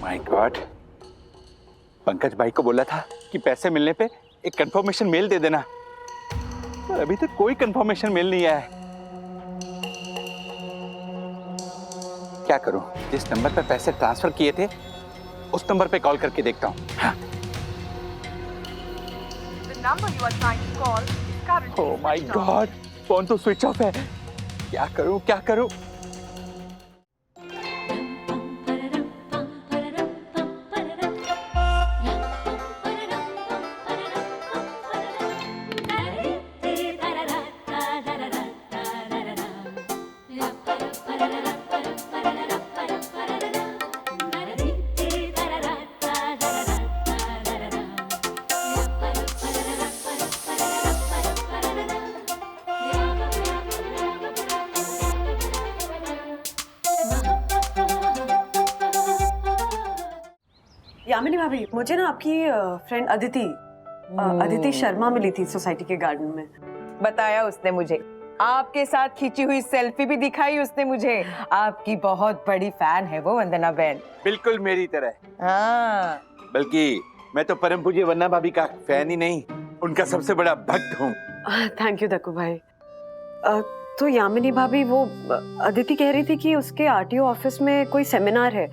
My God, Pankaj भाई को बोला था कि पैसे मिलने पे एक कंफर्मेशन मेल दे देना, पर अभी तक कोई कंफर्मेशन मेल नहीं आया है। क्या करूं? जिस नंबर पर पैसे ट्रांसफर किए थे उस नंबर पे कॉल करके देखता हूं। हाँ। ओह माय गॉड, फोन तो स्विच ऑफ है। क्या करूं, क्या करूं? यामिनी भाभी, मुझे ना आपकी फ्रेंड अदिति शर्मा मिली थी सोसाइटी के गार्डन में। बताया उसने मुझे, आपके साथ खींची हुई सेल्फी भी दिखाई उसने मुझे। आपकी बहुत बड़ी फैन है वो वंदना बहन। बिल्कुल मेरी तरह। हाँ, बल्कि मैं तो परम पूज्य वंदना भाभी का फैन ही नहीं, उनका सबसे बड़ा भक्त हूँ। थैंक यू दक्कू भाई। तो यामिनी भाभी, वो अदिति कह रही थी कि उसके आरटीओ ऑफिस में कोई सेमिनार है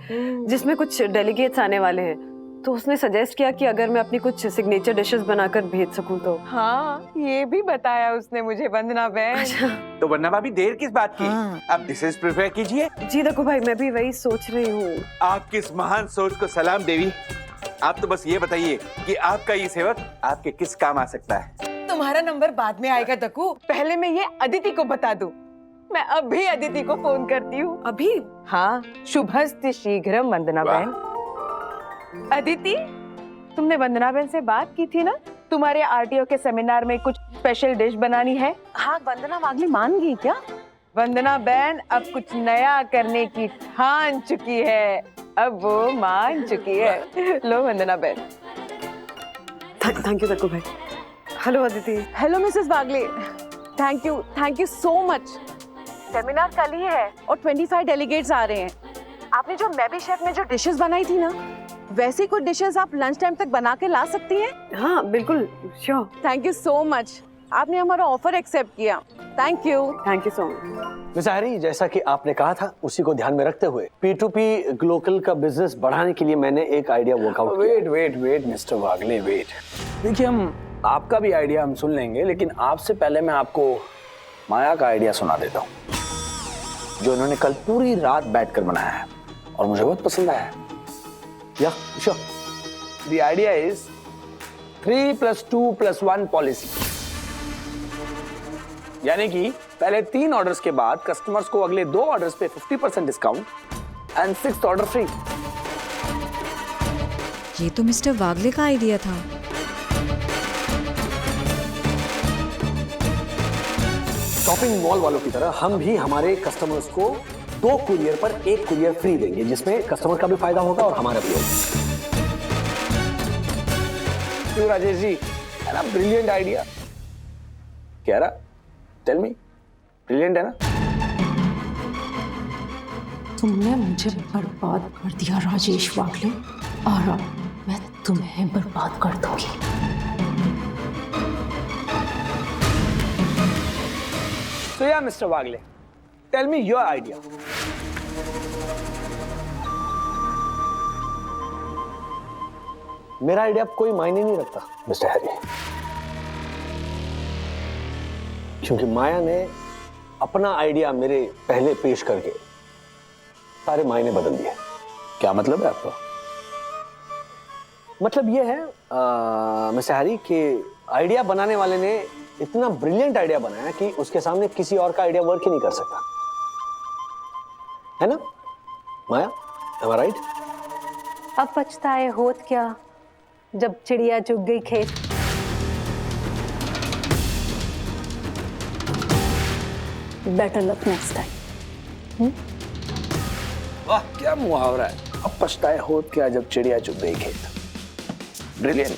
जिसमें कुछ डेलीगेट्स आने वाले हैं, तो उसने सजेस्ट किया कि अगर मैं अपनी कुछ सिग्नेचर डिशेस बनाकर भेज सकूं तो। हाँ, ये भी बताया उसने मुझे वंदना बहन। तो वंदना भाभी देर किस बात की? आप डिशेस प्रिपेयर कीजिए। जी दक्कू भाई, मैं भी वही सोच रही हूँ। आपकी इस महान सोच को सलाम देवी। आप तो बस ये बताइए कि आपका ये सेवक आपके किस काम आ सकता है? तुम्हारा नंबर बाद में आएगा दक्कू, पहले मैं ये अदिति को बता दूं। मैं अभी अदिति को फोन करती हूँ। अभी? हाँ, शुभस्ते शीघ्रम वंदना बहन। अदिति, तुमने वंदना बहन से बात की थी ना, तुम्हारे आरटीओ के सेमिनार में कुछ स्पेशल डिश बनानी है। हाँ, वंदना वागले मान गई क्या? वंदना बहन अब कुछ नया करने की ठान चुकी है, अब वो मान चुकी है। लो वंदना बहन। थैंक यू दक्कू भाई। Hello Aditi. Hello Mrs Wagle, thank you so much. Seminar कल ही है और 25 डेलीगेट्स आ रहे हैं। आपने जो मैं भी शेफ में जो डिशेस बनाई थी ना, वैसी कुछ डिशेस आप लंच टाइम तक बना के ला सकती हैं? हाँ बिल्कुल, sure. Thank you so much, आपने हमारा ऑफर एक्सेप्ट किया। Thank you so much. Miss Ahari, जैसा कि आपने कहा था उसी को ध्यान में रखते हुए P2P ग्लोकल का बिजनेस बढ़ाने के लिए मैंने एक आइडिया वर्कआउट किया। वेट मिस्टर वागले, वेट। देखिए, हम आपका भी आइडिया हम सुन लेंगे, लेकिन आपसे पहले मैं आपको माया का आइडिया सुना देता हूँ, जो इन्होंने कल पूरी रात बैठकर बनाया है और मुझे बहुत पसंद आया है। या sure, the idea is 3+2+1 policy, यानी कि पहले 3 ऑर्डर्स के बाद कस्टमर्स को अगले 2 ऑर्डर्स पे 50% discount and 6th order free. ये तो मिस्टर वागले का आइडिया था। शॉपिंग मॉल वालों की तरह हम भी हमारे कस्टमर्स को 2 कुरियर पर 1 कुरियर फ्री देंगे, जिसमें कस्टमर का भी फायदा होगा और हमारा भी होगा। क्यों राजेश जी, है ना ब्रिलियंट आइडिया? कह रहा, टेल मी, ब्रिलियंट है ना? तुमने मुझे बर्बाद कर दिया राजेश वागले, और अब मैं तुम्हें बर्बाद कर दूंगी। So yeah, Mr. Wagle, tell me your idea. मेरा आइडिया कोई मायने नहीं रखता मिस्टर हैरी, क्योंकि माया ने अपना आइडिया मेरे पहले पेश करके सारे मायने बदल दिए। क्या मतलब है आपका? मतलब ये है मिस्टर हैरी कि आइडिया बनाने वाले ने इतना ब्रिलियंट आइडिया बनाया कि उसके सामने किसी और का आइडिया वर्क ही नहीं कर सकता, है ना माया? am I right? अब पछताए होत क्या जब चिड़िया चुग गई खेत। Better luck next time. वाह, क्या मुहावरा है, अब पछताए होत क्या जब चिड़िया चुग गई खेत। ब्रिलियंट।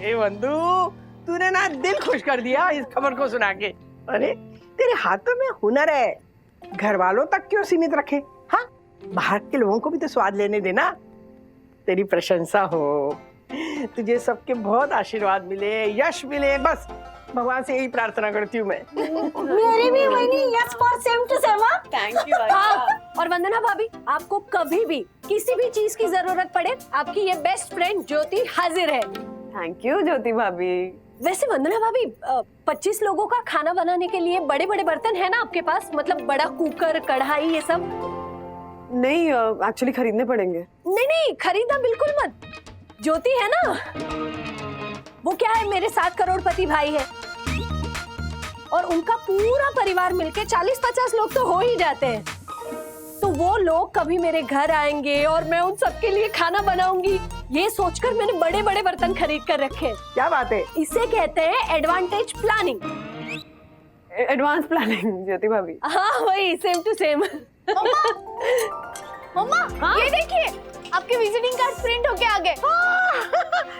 ए वंदू, तूने ना दिल खुश कर दिया इस खबर को सुना के। अरे तेरे हाथों में हुनर है, घर वालों तक क्यों सीमित रखे? हाँ, बाहर के लोगों को भी तो स्वाद लेने देना। तेरी प्रशंसा हो, तुझे सबके बहुत आशीर्वाद मिले, यश मिले, बस भगवान से यही प्रार्थना करती हूँ मैं। मेरी भी वही, yes for same to same. Thank you. और वंदना भाभी, आपको कभी भी किसी भी चीज की जरूरत पड़े, आपकी ये बेस्ट फ्रेंड ज्योति हाजिर है। थैंक यू ज्योति भाभी। वैसे वंदना भाभी, 25 लोगों का खाना बनाने के लिए बड़े बड़े बर्तन है ना आपके पास? मतलब बड़ा कुकर, कढ़ाई, ये सब? नहीं, एक्चुअली खरीदने पड़ेंगे। नहीं नहीं, खरीदना बिल्कुल मत। ज्योति है ना, वो क्या है, मेरे 7 करोड़पति भाई है और उनका पूरा परिवार मिलके 40-50 लोग तो हो ही जाते हैं। तो वो लोग कभी मेरे घर आएंगे और मैं उन सबके लिए खाना बनाऊंगी, ये सोचकर मैंने बड़े बड़े बर्तन खरीद कर रखे हैं। क्या बात है? इसे कहते हैं एडवांटेज प्लानिंग। एडवांस प्लानिंग ज्योति भाभी। हाँ वही, सेम टू सेम। मम्मा, ये देखिए, आपके विजिटिंग कार्ड प्रिंट होके आ गए।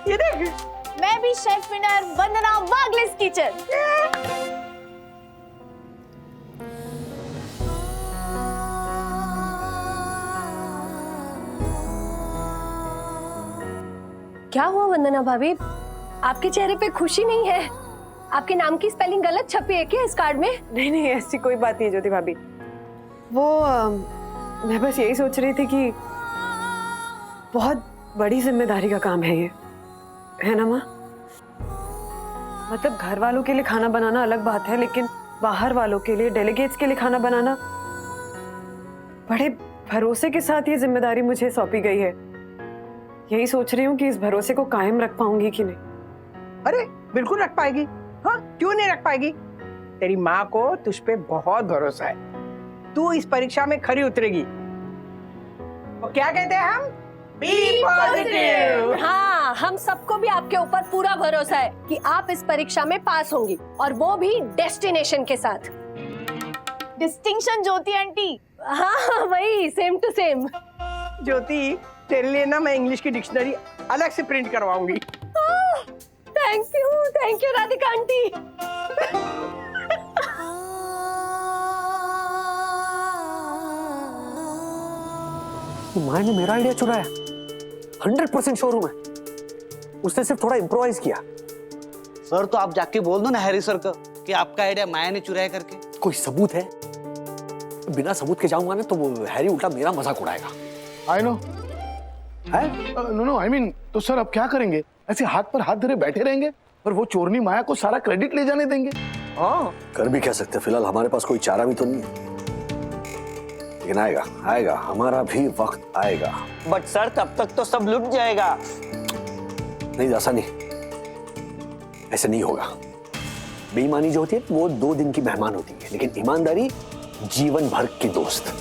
ये देख, मैं भी शेफ विनर वंदना वागलेस किचन। क्या हुआ वंदना भाभी, आपके चेहरे पे खुशी नहीं है? आपके नाम की स्पेलिंग गलत छपी है क्या इस कार्ड में? नहीं नहीं, ऐसी कोई बात नहीं है ज्योति भाभी। वो मैं बस यही सोच रही थी कि बहुत बड़ी जिम्मेदारी का काम है ये, है ना माँ? मतलब घर वालों के लिए खाना बनाना अलग बात है, लेकिन बाहर वालों के लिए, डेलीगेट्स के लिए खाना बनाना, बड़े भरोसे के साथ ये जिम्मेदारी मुझे सौंपी गई है। यही सोच रही हूँ कि इस भरोसे को कायम रख पाऊंगी कि नहीं। अरे बिल्कुल रख पाएगी। हाँ, क्यों नहीं रख पाएगी? तेरी माँ को तुझ पे बहुत भरोसा है, तू इस परीक्षा में खरी उतरेगी। वो क्या कहते हैं हम? Be positive. हाँ, हम सबको भी आपके ऊपर पूरा भरोसा है कि आप इस परीक्षा में पास होंगी, और वो भी डेस्टिनेशन के साथ। डिस्टिंक्शन ज्योति आंटी। हाँ वही, सेम टू सेम। ज्योति, तेरे लिए ना मैं इंग्लिश की डिक्शनरी अलग से प्रिंट करवाऊंगी। Thank you Radhika aunty. Maya ने मेरा आइडिया चुराया। 100% श्योर हूं मैं, उसने सिर्फ थोड़ा इम्प्रोवाइज किया। सर तो आप जाके बोल दो ना हैरी सर को कि आपका आइडिया माया ने चुराया करके। कोई सबूत है? बिना सबूत के जाऊंगा ना तो वो हैरी उल्टा मेरा मजाक उड़ाएगा। आई नो है? नो आई मीन, तो सर अब क्या करेंगे? ऐसे हाथ पर हाथ धरे बैठे रहेंगे और वो चोरनी माया को सारा क्रेडिट ले जाने देंगे? हाँ, कर भी क्या सकते, फिलहाल हमारे पास कोई चारा भी तो नहीं है, लेकिन आएगा आएगा, हमारा भी वक्त आएगा। बट सर तब तक तो सब लुट जाएगा। नहीं, ऐसा नहीं, ऐसे नहीं होगा। बेईमानी जो होती है वो 2 दिन की मेहमान होती है, लेकिन ईमानदारी जीवन भर की दोस्त।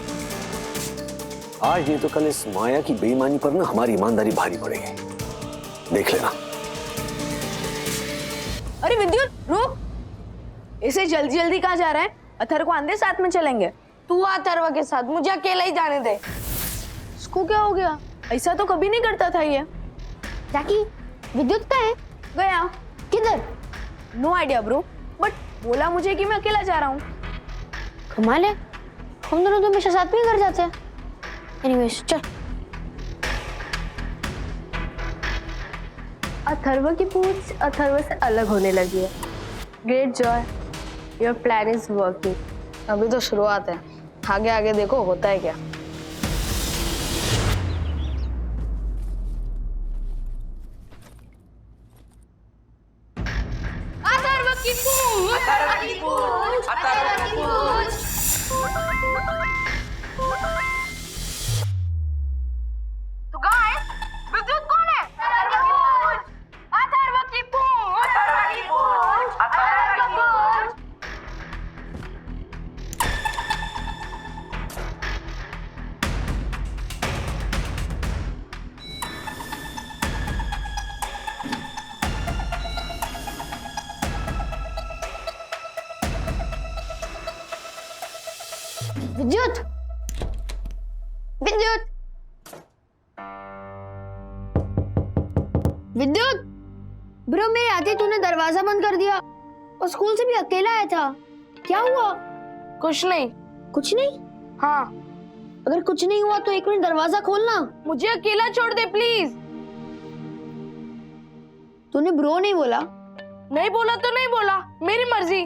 आज नहीं तो कल इस माया की बेईमानी पर ना हमारी ईमानदारी भारी पड़ेगी, देख लेना। अरे विद्युत, रुक! इसे जल्दी जल्दी कहाँ जा रहा है? अथर्व को आंधे साथ में चलेंगे। तू अथर्व के साथ, मुझे अकेला ही जाने दे। इसको क्या हो गया? ऐसा तो कभी नहीं करता था ये। जाकी, विद्युत कहाँ है? गया किधर? नो आइडिया ब्रो, बट बोला मुझे कि मैं अकेला जा रहा हूँ। कमाल है, हम दोनों तो हमेशा साथ में ही घर जाते हैं। एनीवेज, चल। अथर्व की पूछ अथर्व से अलग होने लगी है। Great Joy, your plan is working. अभी तो शुरुआत है, आगे आगे देखो होता है क्या। अथर्व की पूछ, अथर्व की पूछ, अथर्व की पूछ। तो गाइस, विद्युत कौन है? अथर्व की पूछ, अथर्व की पूछ, अथर्व की पूछ, अथर्व की पूछ। विद्युत, विद्युत, विद्युत। ब्रो, मेरे आते तूने दरवाजा बंद कर दिया और स्कूल से भी अकेला आया था, क्या हुआ? कुछ नहीं। कुछ नहीं? हाँ, अगर कुछ नहीं हुआ तो 1 मिनट दरवाजा खोलना। मुझे अकेला छोड़ दे प्लीज। तूने ब्रो नहीं बोला? नहीं बोला तो नहीं बोला, मेरी मर्जी।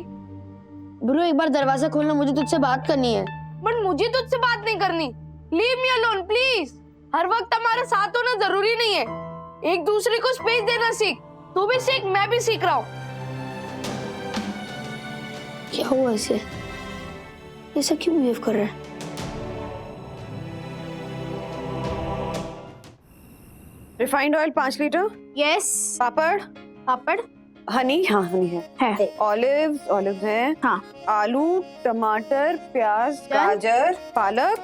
ब्रो एक बार दरवाजा खोलना, मुझे तुझसे बात करनी है। बट मुझे तुझसे बात नहीं करनी। Leave me alone please. हर वक्त हमारा साथ होना जरूरी नहीं है, एक दूसरे को स्पेस देना सीख। तू भी सीख, मैं भी सीख रहा हूँ। क्या हुआ इसे? ऐसा क्यों बिहेव कर रहा है? Refined oil 5 litre. यस। पापड़। पापड़। हनी, हाँ हनी है। ऑलिव है। हाँ। आलू, टमाटर, प्याज, गाजर, पालक,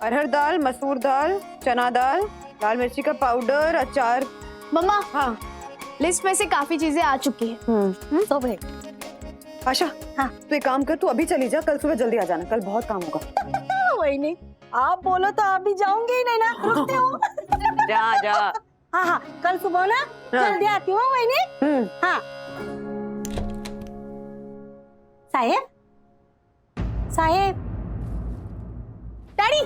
अरहर दाल, मसूर दाल, चना दाल, लाल मिर्ची का पाउडर, अचार। मम्मा, हाँ लिस्ट में से काफी चीजें आ चुकी है। तो भाई आशा, हाँ तू एक काम कर, तू अभी चली जा, कल सुबह जल्दी आ जाना, कल बहुत काम होगा। वही नहीं, आप बोलो तो आप भी जाओगे ही नहीं ना, रुकते हो। जा जा। हाँ हाँ, कल सुबह ना जल्दी आती हूँ। वही नहीं। हाँ साहेब, साहेब, डैडी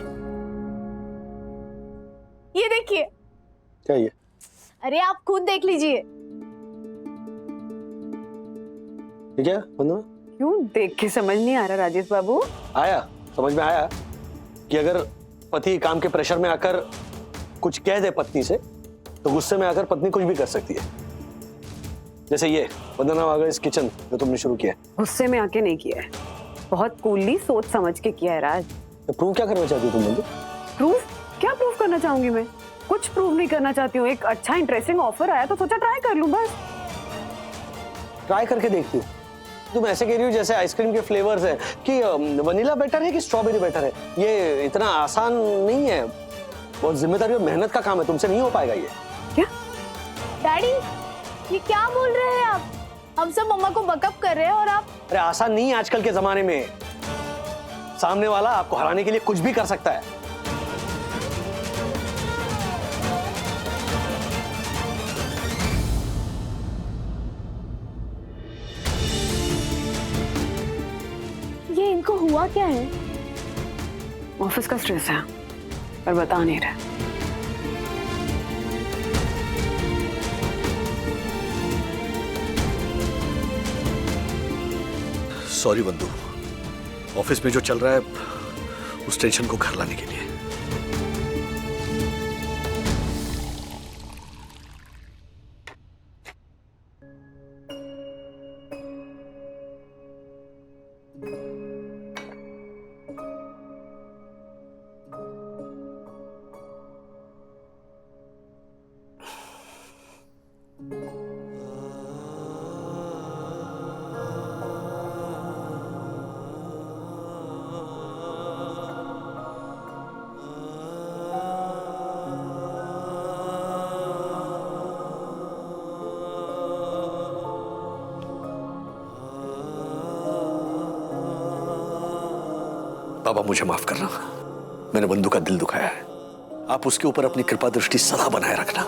ये देखिए। क्या ये? अरे आप खुद देख लीजिए। ठीक है, वंदना? क्यों देख के समझ नहीं आ रहा राजेश बाबू? आया, समझ में आया कि अगर पति काम के प्रेशर में आकर कुछ कह दे पत्नी से, तो गुस्से में आकर पत्नी कुछ भी कर सकती है। जैसे ये वंदना वागले इस किचन जो तुमने शुरू किया है। गुस्से में आके नहीं किया है, बहुत कूलली सोच समझ के किया है राज। तो प्रूव क्या करना चाहती हो तुम? प्रूफ? क्या प्रूफ करना चाहूंगी मैं? कुछ प्रूफ नहीं करना चाहती हूँ। एक अच्छा इंटरेस्टिंग ऑफर आया तो सोचा ट्राई कर लूं बस। ट्राई करके देखती हूँ। तुम ऐसे कह रही हो जैसे आइसक्रीम के फ्लेवर्स है कि वनीला बेटर है कि स्ट्रॉबेरी बेटर है। ये इतना आसान नहीं है, बहुत जिम्मेदारी और मेहनत का काम है, तुमसे नहीं हो पाएगा ये। क्या डैडी, ये क्या बोल रहे हैं आप? हम सब मम्मा को बकअप कर रहे हैं और आप? अरे आसान नहीं है आजकल के जमाने में। सामने वाला आपको हराने के लिए कुछ भी कर सकता है। ये इनको हुआ क्या है? ऑफिस का स्ट्रेस है पर बता नहीं रहे। सॉरी बंधु, ऑफिस में जो चल रहा है उस टेंशन को घर लाने के लिए। बाबा मुझे माफ करना, मैंने बंधु का दिल दुखाया है। आप उसके ऊपर अपनी कृपा दृष्टि सदा बनाए रखना,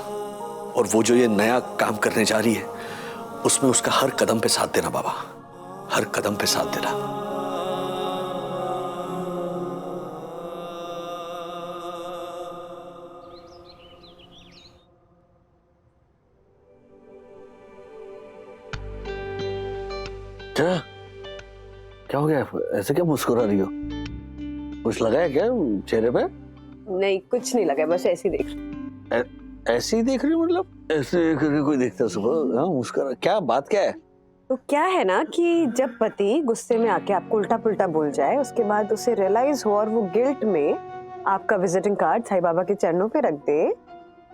और वो जो ये नया काम करने जा रही है उसमें उसका हर कदम पे साथ देना बाबा, हर कदम पे साथ देना। क्या क्या हो गया? ऐसे क्या मुस्कुरा रही हो? कुछ लगा है क्या चेहरे पे? नहीं कुछ नहीं लगा, बस ऐसे ही देख रही। ऐसे ही देख रही हो? मतलब ऐसे करके कोई देखता सुबह? हाँ मुस्कुरा, क्या बात क्या है? तो क्या है ना कि जब पति गुस्से में आके आपको उल्टा पुल्टा बोल जाए, उसके बाद उसे रियलाइज हो और वो गिल्ट में आपका विजिटिंग कार्ड साईं बाबा के चरणों पे रख दे,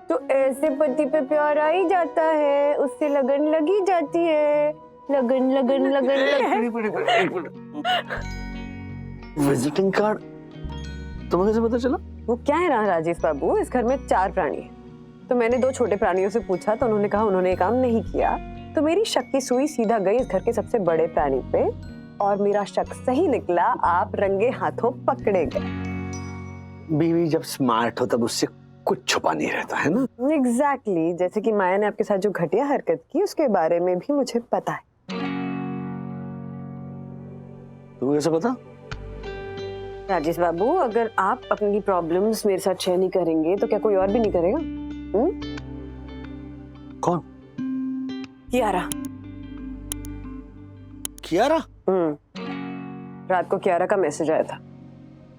तो ऐसे पति पे प्यार आ ही जाता है, उससे लगन लगी जाती है। लगन लगन लगन विजिटिंग कार्ड तुम्हें कैसे पता चला? वो क्या है ना राजेश बाबू, इस घर में 4 प्राणी हैं, तो मैंने 2 छोटे प्राणियों से पूछा तो उन्होंने कहा उन्होंने ये काम नहीं किया, तो मेरी शक की सुई सीधा गई इस घर के सबसे बड़े प्राणी पे, और मेरा शक सही निकला, आप रंगे हाथों पकड़े गए। बीवी जब स्मार्ट हो तब उससे कुछ छुपा नहीं रहता है ना? एग्जैक्टली, जैसे कि माया ने आपके साथ जो घटिया हरकत की उसके बारे में भी मुझे पता है। तुम्हें कैसे पता? राजेश बाबू, अगर आप अपनी प्रॉब्लम्स मेरे साथ शेयर नहीं करेंगे तो क्या कोई और भी नहीं करेगा? कौन? कियारा। कियारा? रात को कियारा का मैसेज आया था।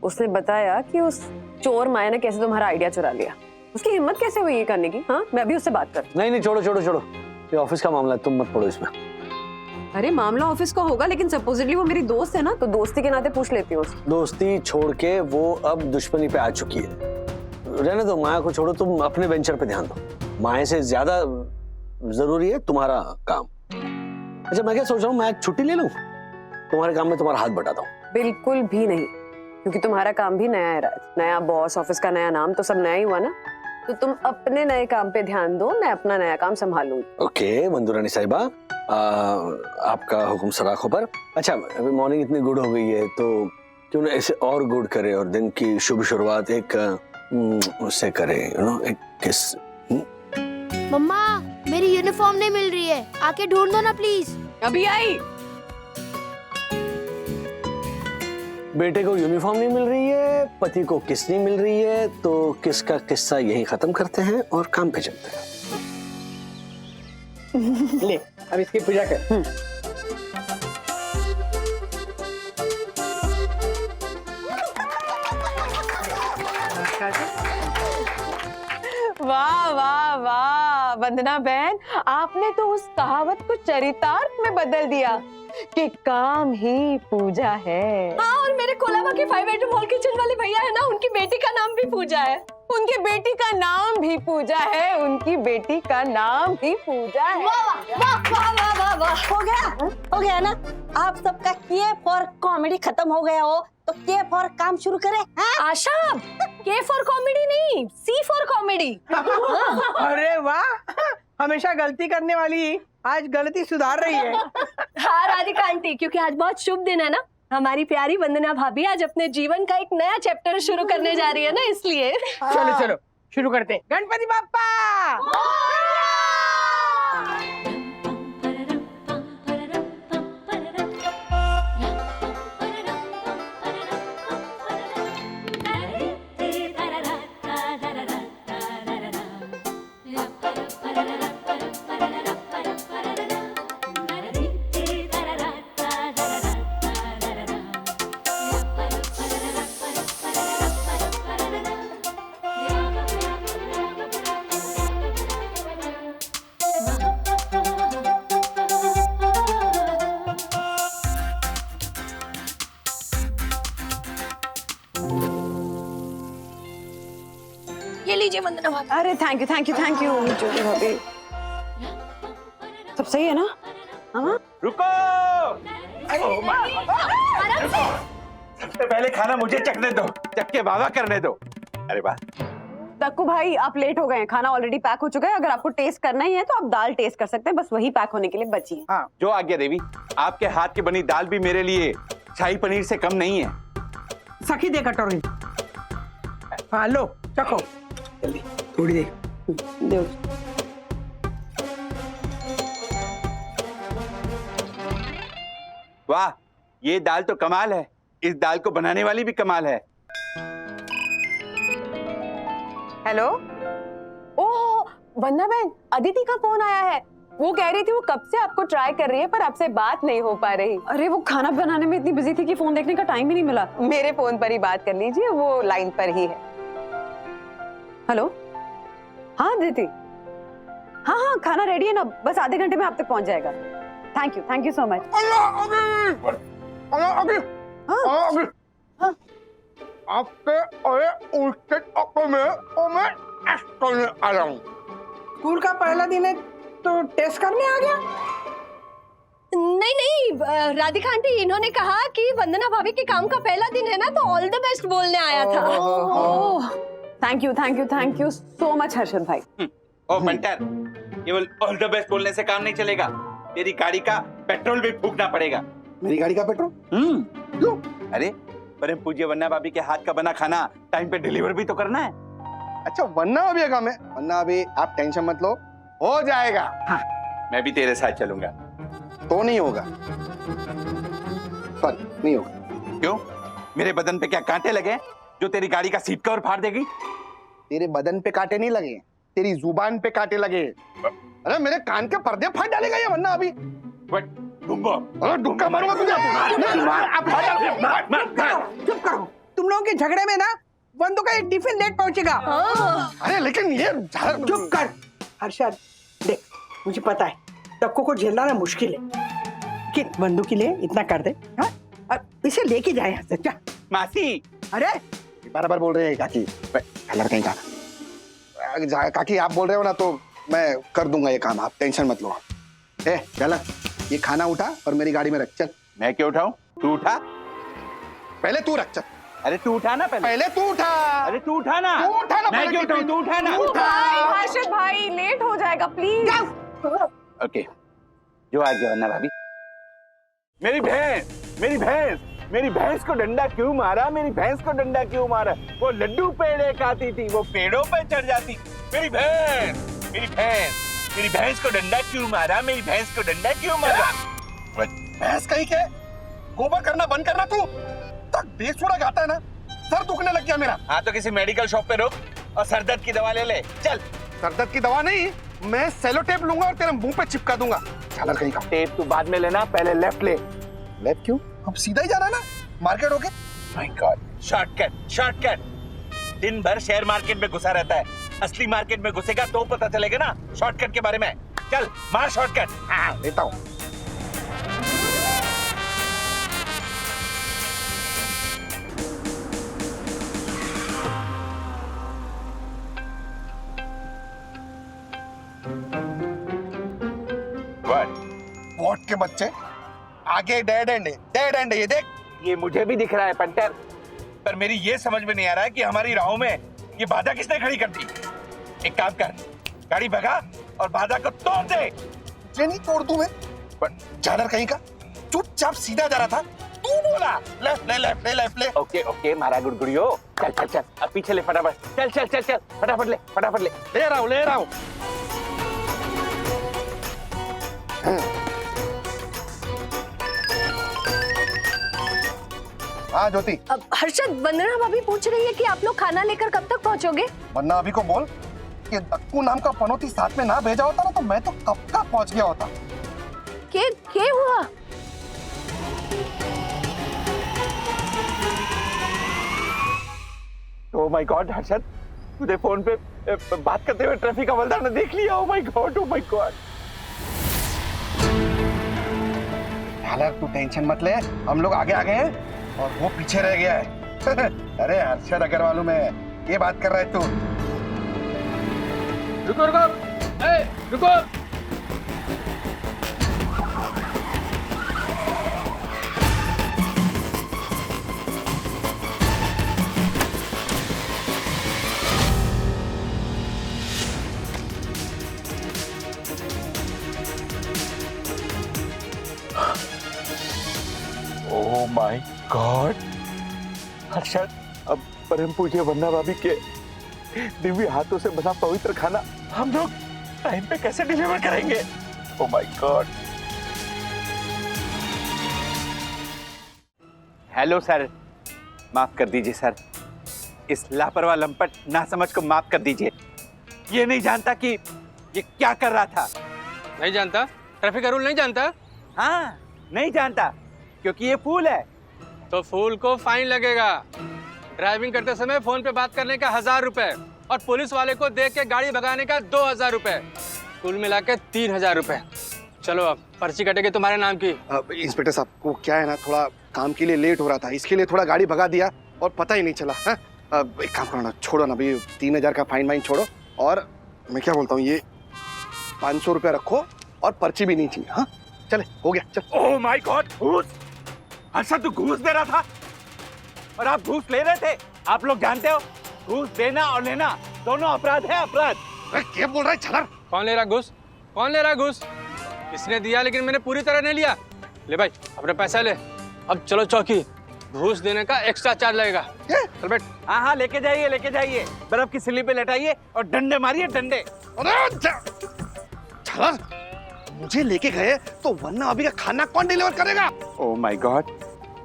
उसने बताया कि उस चोर माया ने कैसे तुम्हारा आइडिया चुरा लिया। उसकी हिम्मत कैसे हुई ये करने की? हाँ, मैं अभी उससे बात कर। नहीं छोड़ो छोड़ो छोड़ो, ये ऑफिस का मामला है, तुम मत पड़ो इसमें। अरे मामला ऑफिस का होगा, लेकिन सपोजिटली वो मेरी दोस्त है ना, तो दोस्ती के नाते पूछ लेती हूँ। दोस्ती छोड़ के वो अब दुश्मनी पे आ चुकी है। रहने दो, माया को छोड़ो, तुम अपने वेंचर पे ध्यान दो। माया से ज्यादा जरूरी है तुम्हारा काम। अच्छा, मैं क्या सोच रहा हूँ, मैं एक छुट्टी ले लूं, तुम्हारे काम में तुम्हारा हाथ बटाता हूँ। बिल्कुल भी नहीं, क्योंकि तुम्हारा काम भी नया है राज। नया बॉस, ऑफिस का नया नाम, तो सब नया ही हुआ ना। तो तुम अपने नए काम पे ध्यान दो, मैं अपना नया काम संभालूंगी। ओके मंदुरानी साहिबा, आपका हुक्म सराखों पर। अच्छा, अभी मॉर्निंग इतनी गुड हो गई है तो क्यों ना इसे और गुड करे और दिन की शुभ शुरुआत एक उससे करे, यू नो, एक किस। मम्मा, मेरी यूनिफॉर्म नहीं मिल रही है, आके ढूंढ दो ना प्लीज। अभी आई। बेटे को यूनिफॉर्म नहीं मिल रही है, पति को किस नहीं मिल रही है, तो किसका किस्सा यही खत्म करते हैं और काम पे चलते हैं। ले, अब इसकी पूजा कर। वाह वाह वाह वंदना बहन, आपने तो उस कहावत को चरितार्थ में बदल दिया कि काम ही पूजा है। हाँ, और मेरे कोलाबा के 5 बेडरूम हॉल किचन वाले भैया है ना, उनकी बेटी का नाम भी पूजा है। उनकी बेटी का नाम भी पूजा है, उनकी बेटी का नाम भी पूजा है। हो गया ना। आप सबका के फॉर कॉमेडी खत्म हो गया हो तो के फॉर काम शुरू करें। आशा, के फॉर कॉमेडी नहीं, सी फॉर कॉमेडी। अरे वाह, हमेशा गलती करने वाली आज गलती सुधार रही है। हाँ राधिका आंटी, क्योंकि आज बहुत शुभ दिन है ना। हमारी प्यारी वंदना भाभी आज अपने जीवन का एक नया चैप्टर शुरू करने जा रही है ना, इसलिए। चलो चलो शुरू करते हैं। गणपति बाप्पा। ये लीजिए वंदना भाभी। अरे थैंक यू ज्योति भाभी। सब सही है ना? हाँ, रुको। सबसे पहले खाना मुझे चखने दो, चख के बाबा करने दो। अरे वाह। तक्कू भाई, आप लेट हो गए हैं, खाना ऑलरेडी पैक हो चुका है। अगर आपको टेस्ट करना ही है तो आप दाल टेस्ट कर सकते हैं, बस वही पैक होने के लिए बची है। हाँ, जो आज्ञा देवी। आपके हाथ की बनी दाल भी मेरे लिए शाही पनीर से कम नहीं है। सखी दे कटोरी। हाँ लो, चखो जल्दी, थोड़ी दे। दो। वाह, ये दाल तो कमाल है। इस दाल को बनाने वाली भी कमाल है। हेलो। ओह वंदना बहन, अदिति का फोन आया है। वो कह रही थी वो कब से आपको ट्राई कर रही है पर आपसे बात नहीं हो पा रही। अरे वो खाना बनाने में इतनी बिजी थी कि फोन देखने का टाइम ही नहीं मिला। मेरे फोन पर ही बात कर लीजिए, वो लाइन पर ही है। हेलो, हाँ दीदी। हाँ, खाना रेडी है ना, बस आधे घंटे में आप तक पहुंच जाएगा। Thank you so much. आपके उल्टे टक्कर में मैं टेस्ट करने आ रहा हूँ। स्कूल का पहला दिन है तो टेस्ट करने आ गया? नहीं, राधिका आंटी, इन्होंने कहा कि वंदना भाभी के काम का पहला दिन है ना, तो ऑल द बेस्ट बोलने आया था। Oh, thank you so much Harshad भाई। ओ बंटर, केवल ऑल द बेस्ट बोलने से काम नहीं चलेगा। तेरी गाड़ी का पेट्रोल भी फूकना पड़ेगा। मेरी गाड़ी का पेट्रोल? क्यों? अरे परम पूज्य वन्ना भाभी के हाथ का बना खाना टाइम पे डिलीवर भी तो करना है। अच्छा, वन्ना भाभी का काम है। वन्ना भाभी, आप टेंशन मत लो, हो जाएगा। हाँ, मैं भी तेरे साथ चलूंगा। तो नहीं होगा, नहीं होगा। क्यों? मेरे बदन पे क्या कांटे लगे हैं जो तेरी गाड़ी का सीट कवर फाड़ देगी? तेरे बदन पे कांटे नहीं लगे, तेरी जुबान पे कांटे लगे। अरे मेरे कान के पर्दे फाड़ डालेगा ये वरना अभी। अरे डुक्का मारूंगा तुझे। चुप करो, तुम लोगों के झगड़े में ना बंदू का एक टिफिन लेट पहुंचेगा। अरे लेकिन ये चुप कर हर्षद, देख मुझे पता है टक्को को झेलना ना मुश्किल है, लेकिन बंदू के लिए इतना कर दे। हाँ? और इसे लेके जाए यहाँ से, जा। मासी, अरे बराबर बोल रहे हैं काकी। कलर कहीं का काकी, आप बोल रहे हो ना तो मैं कर दूंगा ये काम, आप टेंशन मत लो। ए चल, ये खाना उठा और मेरी गाड़ी में रख। चल। मैं क्यों उठाऊं? तू उठा। पहले तू रख। चल। अरे तू उठा ना पहले तू उठा। अरे तू उठा ना। तू उठा ना। मैं क्यों उठाऊं? तू उठा ना। हर्षद भाई लेट हो जाएगा प्लीज। ओके, जो आ गया वरना भाभी। मेरी भैंस, मेरी भैंस, मेरी भैंस को डंडा क्यों मारा? मेरी भैंस को डंडा क्यों मारा? वो लड्डू पेड़े खाती थी, वो पेड़ों पे चढ़ जाती। मेरी भैंस, मेरी भैंस, मेरी भैंस को डंडा क्यों मारा? मेरी भैंस को डंडा क्यों मारा? भैंस कहीं के गोबर करना बंद करना। तू तक बेसुरा गाता है ना, सर दुखने लग गया मेरा। हाँ तो किसी मेडिकल शॉप पे रुक और सरदर्द की दवा ले ले। चल। सरदर्द की दवा नहीं, मैं सेलो टेप लूंगा और तेरे मुंह पे चिपका दूंगा। झालर कहीं का। टेप तू बाद में लेना, पहले लेफ्ट ले। लेफ्ट क्यों? अब सीधा ही जाना है ना, मार्केट होके। My God, shortcut, shortcut. दिन भर शेयर मार्केट में घुसा रहता है, असली मार्केट में घुसेगा तो पता चलेगा ना शॉर्टकट के बारे में। चल मार शॉर्टकट। हाँ लेता हूँ। वॉट के बच्चे, आगे डेड एंड है, डेड एंड है। ये देख, ये मुझे भी दिख रहा है पंटर, पर मेरी ये समझ में नहीं आ रहा है कि हमारी राहों में ये बाधा किसने खड़ी कर दी। एक काम कर, गाड़ी भगा और बाधा को तोड़ दे। ये नहीं तोड़ दूं मैं, पर झालर कहीं का, चुपचाप सीधा जा रहा था, तू बोला लेफ्ट ले, लेफ्ट ले, लेफ्ट ले। ओके ओके मारा गुड़गुड़ियो। चल चल चल, अब पीछे ले फटाफट। चल चल चल चल, फटाफट ले, फटाफट ले। ले रहा हूँ, ले रहा हूँ। हाँ ज्योति। अब हर्षद, वंदना भाभी पूछ रही है कि आप लोग खाना लेकर कब तक पहुंचोगे? वरना अभी को बोल कि दक्कू नाम का पनौती साथ में ना भेजा होता ना तो मैं तो कब का पहुंच गया होता। क्या हुआ? ओह माय गॉड हर्षद, तुझे फोन पे बात करते हुए ट्रैफिक हवलदार ने देख लिया। ओह my God, oh my God. हालांकि तू टेंशन मत ले, हम लोग आगे आ गए हैं और वो पीछे रह गया है। अरे हर्षद अग्रवाल में ये बात कर रहा है तू। रुको रुको, रुको। ओह माय गॉड हर्षद, अब परम पूज्य वंदना भाभी के दिव्य हाथों से बना पवित्र खाना हम लोग टाइम पे कैसे डिलीवर करेंगे? ओह माय गॉड। हेलो सर, माफ कर दीजिए सर, इस लापरवाह लंपट नासमझ को माफ कर दीजिए। ये नहीं जानता कि ये क्या कर रहा था। नहीं जानता? ट्रैफिक का रूल नहीं जानता? हाँ नहीं जानता, क्योंकि ये फूल है। तो फूल को फाइन लगेगा। ड्राइविंग करते समय फोन पे बात करने का 1000 रुपए और पुलिस वाले को देख के गाड़ी भगाने का 2000 रुपए, कुल मिला के 3000 रुपए। चलो अब पर्ची कटेगी तुम्हारे नाम की। इंस्पेक्टर साहब को क्या है ना, थोड़ा काम के लिए लेट हो रहा था, इसके लिए थोड़ा गाड़ी भगा दिया और पता ही नहीं चला। हाँ एक काम करो ना, छोड़ो ना भाई, 3000 का फाइन वाइन छोड़ो और मैं क्या बोलता हूँ, ये 500 रुपया रखो और पर्ची भी नहीं चाहिए। हाँ चले, हो गया, चल। ओह माय गॉड, घूस! अच्छा तू घूस दे रहा था और आप घूस ले रहे थे। आप लोग जानते हो घूस देना और लेना दोनों अपराध है, अपराध। क्या बोल रहा है छलर? कौन ले रहा घूस? कौन ले रहा घूस? इसने दिया लेकिन मैंने पूरी तरह नहीं लिया। ले भाई अपने पैसा ले। अब चलो चौकी, घूस देने का एक्स्ट्रा चार्ज लगेगा। चल बैठ। हाँ हाँ लेके जाइए, लेके जाइए, बर्फ की सिल्ली पे लेटाइए और डंडे मारिए, डंडे। छलर, मुझे लेके गए तो वरना अभी का खाना कौन डिलीवर करेगा? ओह माय गॉड,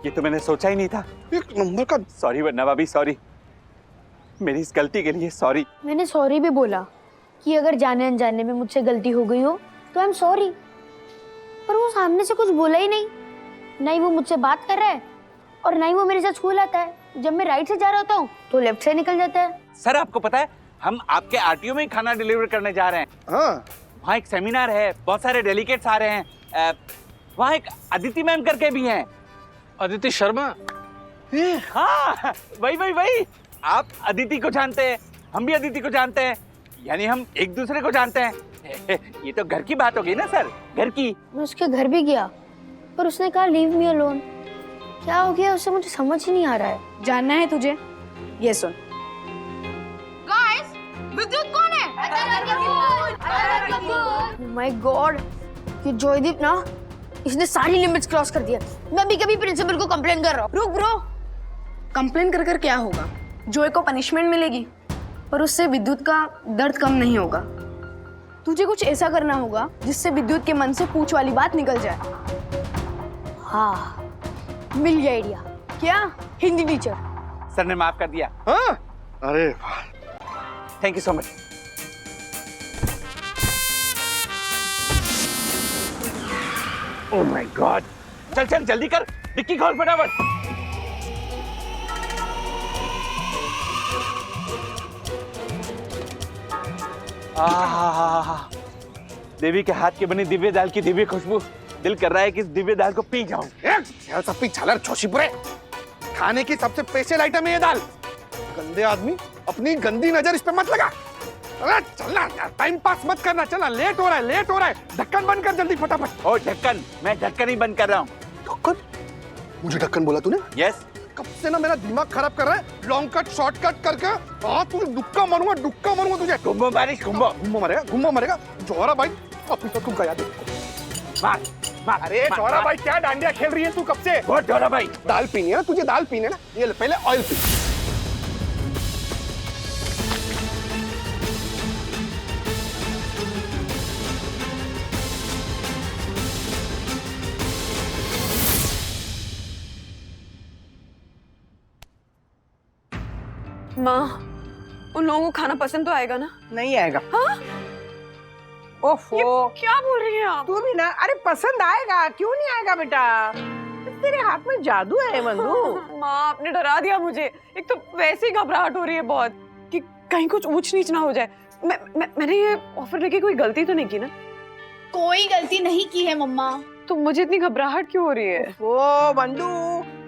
ये तो मैंने सोचा ही नहीं था। एक नंबर का। सॉरी वरना भाभी, सॉरी, मेरी इस गलती के लिए सॉरी। मैंने सॉरी भी बोला कि अगर जाने अनजाने में मुझसे गलती हो गई हो तो आई एम सॉरी, पर वो सामने से कुछ बोला ही नहीं। ना ही वो मुझसे बात कर रहा है और ना ही वो मेरे साथ स्कूल आता है। जब मैं राइट से जा रहा होता हूँ तो लेफ्ट से निकल जाता है। सर आपको पता है हम आपके आरटीओ में खाना डिलीवर करने जा रहे हैं। हाँ, वहाँ एक सेमिनार है, बहुत सारे डेलीगेट्स आ रहे हैं। वहाँ एक अदिति मैम करके भी हैं। अदिति शर्मा? हाँ, वही। आप अदिति को जानते हैं, हम भी अदिति को जानते हैं, यानी हम एक दूसरे को जानते हैं। ये तो घर की बात हो गई ना सर, घर की। मैं उसके घर भी गया पर उसने कहा लीव मी अलोन। क्या हो गया उसे मुझे समझ ही नहीं आ रहा है। जानना है तुझे? ये सुन। गाइस, विद्युत कौन है? माय गॉड, ये जॉयदीप ना, इसने सारी लिमिट्स क्रॉस कर दिया। मैं भी कभी प्रिंसिपल को कंप्लेन कर रहा हूँ। रुक ब्रो, कंप्लेन कर कर क्या होगा? जोए को पनिशमेंट मिलेगी पर उससे विद्युत का दर्द कम नहीं होगा। तुझे कुछ ऐसा करना होगा जिससे विद्युत के मन से पूछ वाली बात निकल जाए। हाँ, मिल गया आइडिया। क्या? हिंदी टीचर सर ने माफ कर दिया। हाँ? अरे thank you so much. Oh my God, चल जल्दी कर, डिक्की खोल फटाफट। देवी के हाथ की बनी दिव्य दाल की दिव्य खुशबू, दिल कर रहा है कि इस दिव्य दाल को पी जाऊं। झालर जोशीपुरे, खाने की सबसे स्पेशल आइटम है ये दाल। गंदे आदमी, अपनी गंदी नजर इस पे मत लगा। अरे चलना यार, टाइम पास मत करना, चलना, लेट हो रहा है। ढक्कन बंद कर जल्दी फटाफट। ओ ढक्कन, मैं ढक्कन ही बंद कर रहा हूँ। ढक्कन? मुझे ढक्कन बोला तूने? यस। कब से ना मेरा दिमाग खराब कर रहा है, लॉन्ग कट शॉर्ट कट करके। हाँ, तुझे दुक्का मारूंगा तुझे। घुम्बो बारिश, घुम्बो मारेगा। जोहरा भाई अपनी तो तुम गया दे। मार। अरे जोहरा भाई, क्या डांडिया खेल रही है तू कब से? बहुत जोहरा भाई। दाल पीनी है ना तुझे? दाल पीनी है ना, ये पहले ऑयल पी। माँ, उन लोगों को खाना पसंद तो आएगा ना? नहीं आएगा। हाँ? ओफो, क्या बोल रही हैं आप? तू भी ना। अरे पसंद आएगा, क्यों नहीं आएगा बेटा? तेरे हाथ में जादू है बंधु। माँ, आपने डरा दिया मुझे। एक तो वैसे ही घबराहट हो रही है बहुत कि कहीं कुछ ऊंच नीच ना हो जाए। मैंने ये ऑफर लेके कोई गलती तो नहीं की ना? कोई गलती नहीं की है मम्मा। तो मुझे इतनी घबराहट क्यों हो रही है? ओ बंधु,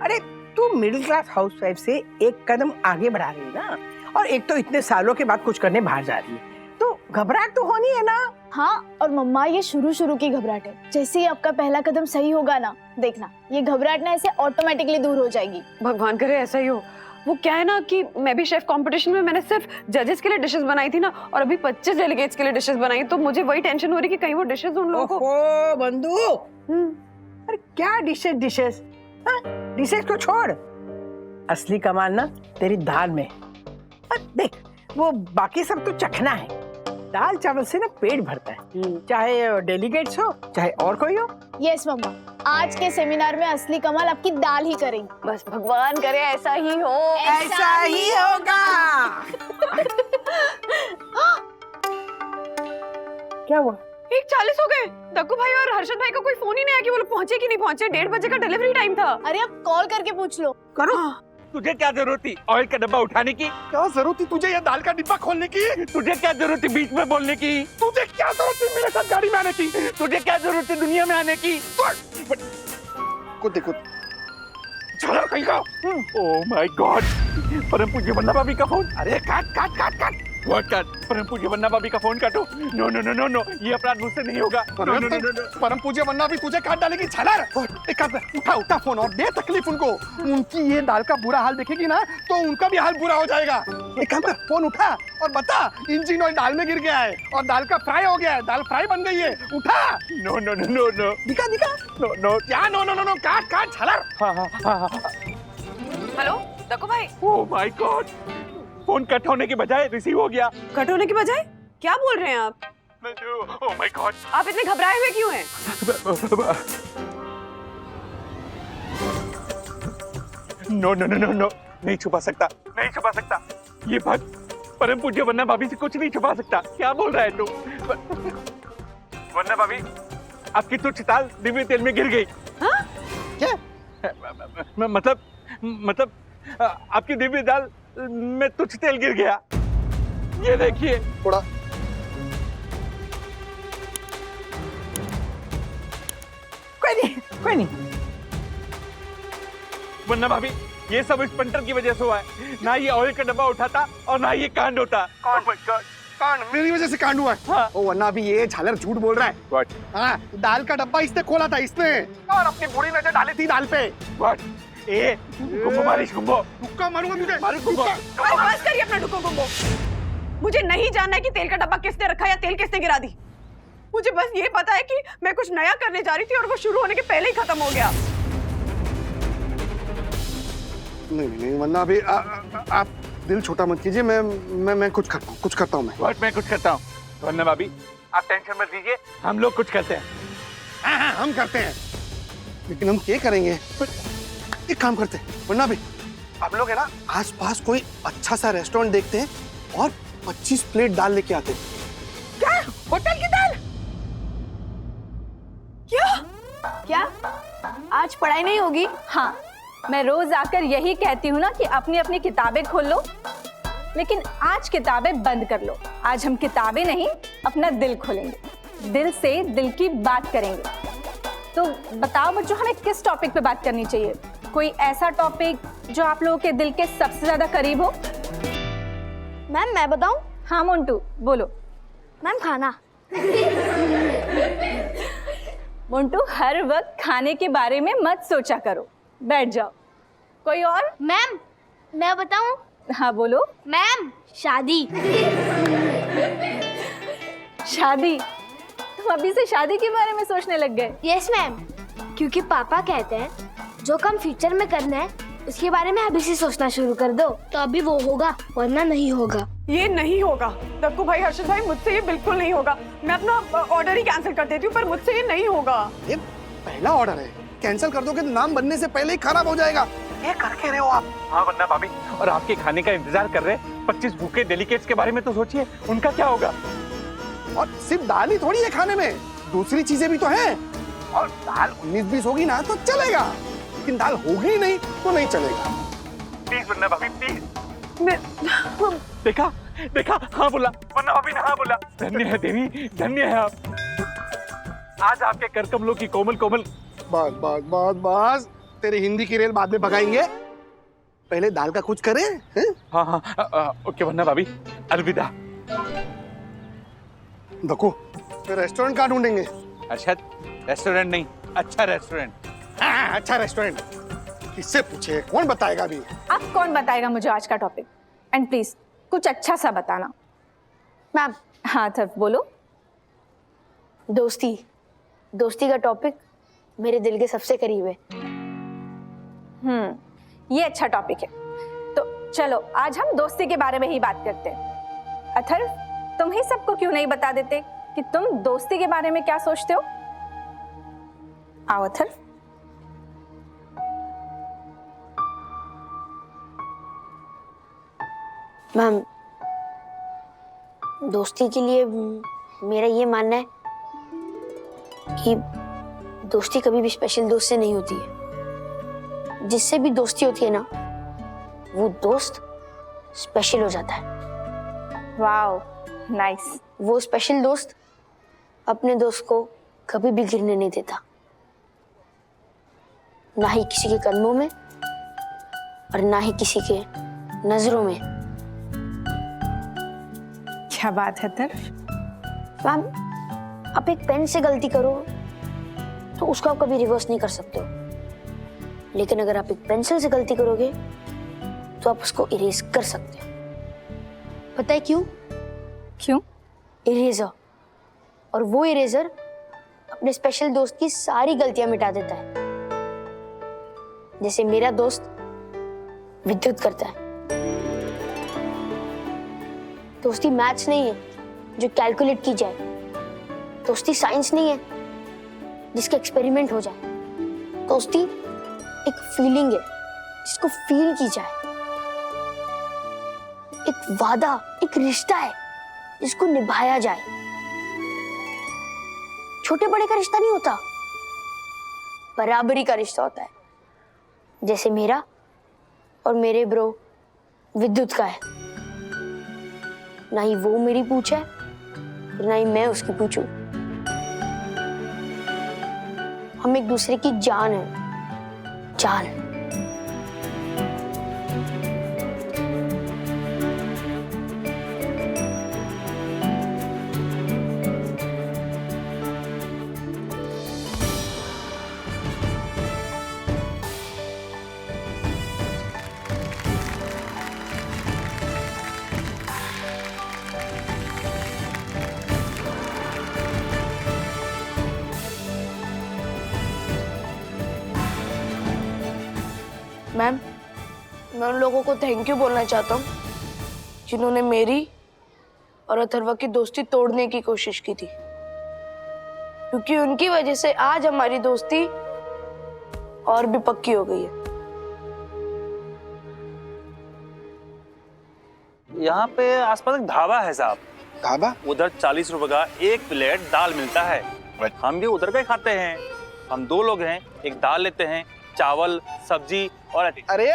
अरे तू मिडिल क्लास हाउसवाइफ से एक कदम आगे बढ़ा रही है ना, और एक तो इतने सालों के बाद कुछ करने बाहर जा रही है, तो घबराहट तो होनी है ना। हाँ, और मम्मा ये शुरू की घबराहट है। जैसे ही आपका पहला कदम सही होगा ना, देखना ये घबराहट ना ऐसे ऑटोमेटिकली दूर हो जाएगी। भगवान करे ऐसा ही हो। वो क्या है ना कि मैं भी शेफ कंपटीशन में मैंने सिर्फ जजेस के लिए डिशेस बनाई थी ना, और अभी 25 डेलीगेट्स के लिए डिशेस बनाई, तो मुझे वही टेंशन हो रही कि कहीं वो डिशेस उन लोगों को। ओहो बंधु, अरे क्या डिशेस डिशेस को छोड़, असली कमाल ना तेरी दाल में। देख, वो बाकी सब तो चखना है, दाल चावल से ना पेट भरता है, चाहे डेलीगेट्स हो चाहे और कोई हो। यस मम्मा, आज के सेमिनार में असली कमाल आपकी दाल ही करेंगे। बस भगवान करे ऐसा ही हो। ऐसा ही होगा। क्या हुआ? 1:40 हो गए। दक्कू भाई और हर्षद भाई का कोई फोन ही नहीं आया कि वो लोग पहुंचे कि नहीं पहुंचे। 1:30 बजे का डिलीवरी टाइम था। अरे आप कॉल करके पूछ लो। करो। तुझे क्या जरूरत थी ऑयल का डब्बा उठाने की? क्या जरूरत थी तुझे ये दाल का डिब्बा खोलने की? तुझे क्या जरूरत थी बीच में बोलने की? तुझे क्या जरूरत थी मेरे साथ गाड़ी में आने की? तुझे क्या जरूरत थी दुनिया में आने की? को देखो झालर कहीं का। ओह माय गॉड, परम पूज्य वन्ना भाभी का फोन। अरे काट। व्हाट काट? परम पूज्य वन्ना भाभी का फोन काटो। नो, ये अपराध मुझसे नहीं होगा। नो। परम पूज्य वन्ना भी तुझे काट डालेगी झालर। एक काम कर, उठा फोन और दे तकलीफ उनको। उनकी ये दाल का बुरा हाल देखेगी ना तो उनका भी हाल बुरा हो जाएगा। एक काम कर, फोन उठा और बता इंजन ऑयल दाल में गिर गया है और दाल का फ्राई हो गया है, दाल फ्राई बन गई है। उठा। नो। दिखा। नो। क्या नो? काट झालर। हाँ। हेलो दक्कू भाई। Oh my God, phone cut होने के बजाय रिसीव हो गया। कट होने के बजाय? क्या बोल रहे हैं आप? ओह माय गॉड, आप इतने घबराए हुए क्यों हैं? No no no no no, नहीं छुपा सकता, नहीं छुपा सकता। ये बात परम पूज्य वन्ना भाभी से कुछ नहीं छुपा सकता। क्या बोल रहा है तू? वन्ना भाभी, आपकी तुच्छ दाल दिव्य तेल में गिर गई। हाँ? क्या? मतलब आपकी दिव्य दाल में तुच्छ तेल गिर गया। ये देखिए थोड़ा कोई नहीं। वन्ना भाभी, ये सब इस पंटर की वजह से हुआ है। ना ये ऑयल का डब्बा उठाता और ना ये कांड होता। कांड मेरी वजह से कांड हुआ है। हाँ। ओ वरना अभी ये झालर झूठ बोल रहा है। What? हाँ, दाल का डब्बा इसने खोला था इसने और अपनी बुरी नजर डाली थी दाल पे। What? ए, गुम्बो मारिश गुम्बो। तुक्का मारूंगा तुझे। मारिश गुम्बो। बस करिए अपना डुको गुम्बो। मुझे नहीं जानना है कि तेल का डब्बा किसने रखा या तेल किसने गिरा दी। मुझे बस ये पता है कि मैं कुछ नया करने जा रही थी और वो शुरू होने के पहले ही खत्म हो गया। नहीं वरना अभी आप दिल छोटा मत कीजिए। मैं कुछ करता हूँ मैं। मैं कुछ करता हूँ। वन्ना भाभी, आप टेंशन मत लीजिए, हम लोग कुछ करते हैं। हाँ, हम करते हैं, लेकिन हम क्या करेंगे? एक काम करते हैं वरना भी हम लोग है ना आसपास कोई अच्छा सा रेस्टोरेंट देखते हैं और 25 प्लेट दाल लेके आते हैं। क्या? होटल की दाल? क्या आज पढ़ाई नहीं होगी? हाँ, मैं रोज आकर यही कहती हूँ ना कि अपनी अपनी किताबें खोल लो, लेकिन आज किताबें बंद कर लो। आज हम किताबें नहीं, अपना दिल खोलेंगे, दिल से दिल की बात करेंगे। तो बताओ बच्चों, हमें किस टॉपिक पे बात करनी चाहिए? कोई ऐसा टॉपिक जो आप लोगों के दिल के सबसे ज्यादा करीब हो? मैम मैं बताऊं? हाँ मोन्टू बोलो। मैम खाना। मोन्टू, हर वक्त खाने के बारे में मत सोचा करो, बैठ जाओ। कोई और? मैम मैं बताऊं? हाँ बोलो। मैम शादी। शादी? तुम अभी से शादी के बारे में सोचने लग गए? यस मैम, क्योंकि पापा कहते हैं जो काम फ्यूचर में करना है उसके बारे में अभी से सोचना शुरू कर दो, तो अभी वो होगा, वरना नहीं होगा। ये नहीं होगा दक्कू भाई, हर्षद भाई, मुझसे ये बिल्कुल नहीं होगा। मैं अपना ऑर्डर ही कैंसिल कर देती हूँ, पर मुझसे ये नहीं होगा। ये पहला ऑर्डर है, कैंसिल कर दोगे तो नाम बनने से पहले ही खराब हो जाएगा। ये करके रहे हो आप। हाँ वन्ना भाभी, और आपके खाने का इंतजार कर रहे 25 भूखे डेलीकेट्स के बारे में तो सोचिए, उनका क्या होगा? और सिर्फ दाल ही थोड़ी है खाने में, दूसरी चीजें भी तो हैं। और दाल 19-20 होगी ना तो चलेगा, लेकिन दाल होगी नहीं तो नहीं चलेगा। प्लीज वन्ना भाभी, प्लीज। देखा देखा, हाँ बोला वन्ना भाभी ने, हाँ बोला। धन्य है देवी, धन्य है आप। आज आपके कर कमलों की कोमल कोमल। बस तेरी हिंदी की रेल बाद में भगाएंगे, पहले दाल का कुछ करें। हाँ हाँ ओके वन्ना भाभी, अलविदा। देखो रेस्टोरेंट कहाँ ढूंढेंगे? अर्षद, रेस्टोरेंट नहीं, अच्छा रेस्टोरेंट। हाँ, अच्छा रेस्टोरेंट किससे पूछे, कौन बताएगा अभी? अब कौन बताएगा मुझे आज का टॉपिक? एंड प्लीज कुछ अच्छा सा बताना। मैम हाँ तब बोलो। दोस्ती का टॉपिक मेरे दिल के सबसे करीब है। ये अच्छा टॉपिक है, तो चलो आज हम दोस्ती के बारे में ही बात करते हैं। अथर्व, तुम ही सबको क्यों नहीं बता देते कि तुम दोस्ती के बारे में क्या सोचते हो? आओ अथर्व। मैम दोस्ती के लिए मेरा ये मानना है कि दोस्ती कभी भी स्पेशल दोस्त से नहीं होती है। जिससे भी दोस्ती होती है ना, वो दोस्त स्पेशल हो जाता है। Wow, nice. वो स्पेशल दोस्त अपने दोस्त को कभी भी गिरने नहीं देता, ना ही किसी के कदमों में और ना ही किसी के नजरों में। क्या बात है अथर्व। मैम आप एक पेन से गलती करो तो उसको आप कभी रिवर्स नहीं कर सकते हो, लेकिन अगर आप एक पेंसिल से गलती करोगे तो आप उसको इरेज कर सकते हो। पता है क्यों? क्यों? इरेजर। और वो इरेजर अपने स्पेशल दोस्त की सारी गलतियां मिटा देता है, जैसे मेरा दोस्त विद्युत करता है। दोस्ती मैथ्स नहीं है जो कैलकुलेट की जाए, दोस्ती साइंस नहीं है जिसके एक्सपेरिमेंट हो जाए। दोस्ती एक फीलिंग है जिसको फील की जाए, एक वादा, एक रिश्ता है जिसको निभाया जाए। छोटे बड़े का रिश्ता नहीं होता, बराबरी का रिश्ता होता है, जैसे मेरा और मेरे ब्रो विद्युत का है। ना ही वो मेरी पूछ है, ना ही मैं उसकी पूछूं। हम एक दूसरे की जान है, जान। मैम, मैं उन लोगों को थैंक यू बोलना चाहता हूँ जिन्होंने मेरी और अथर्वा की दोस्ती तोड़ने की कोशिश की थी, क्योंकि उनकी वजह से आज हमारी दोस्ती और भी पक्की हो गई है। यहाँ पे आसपास एक ढाबा है साहब। ढाबा? उधर 40 रुपए का एक प्लेट दाल मिलता है। हम भी उधर का ही खाते हैं। हम 2 लोग हैं, एक दाल लेते हैं, चावल, सब्जी और अरे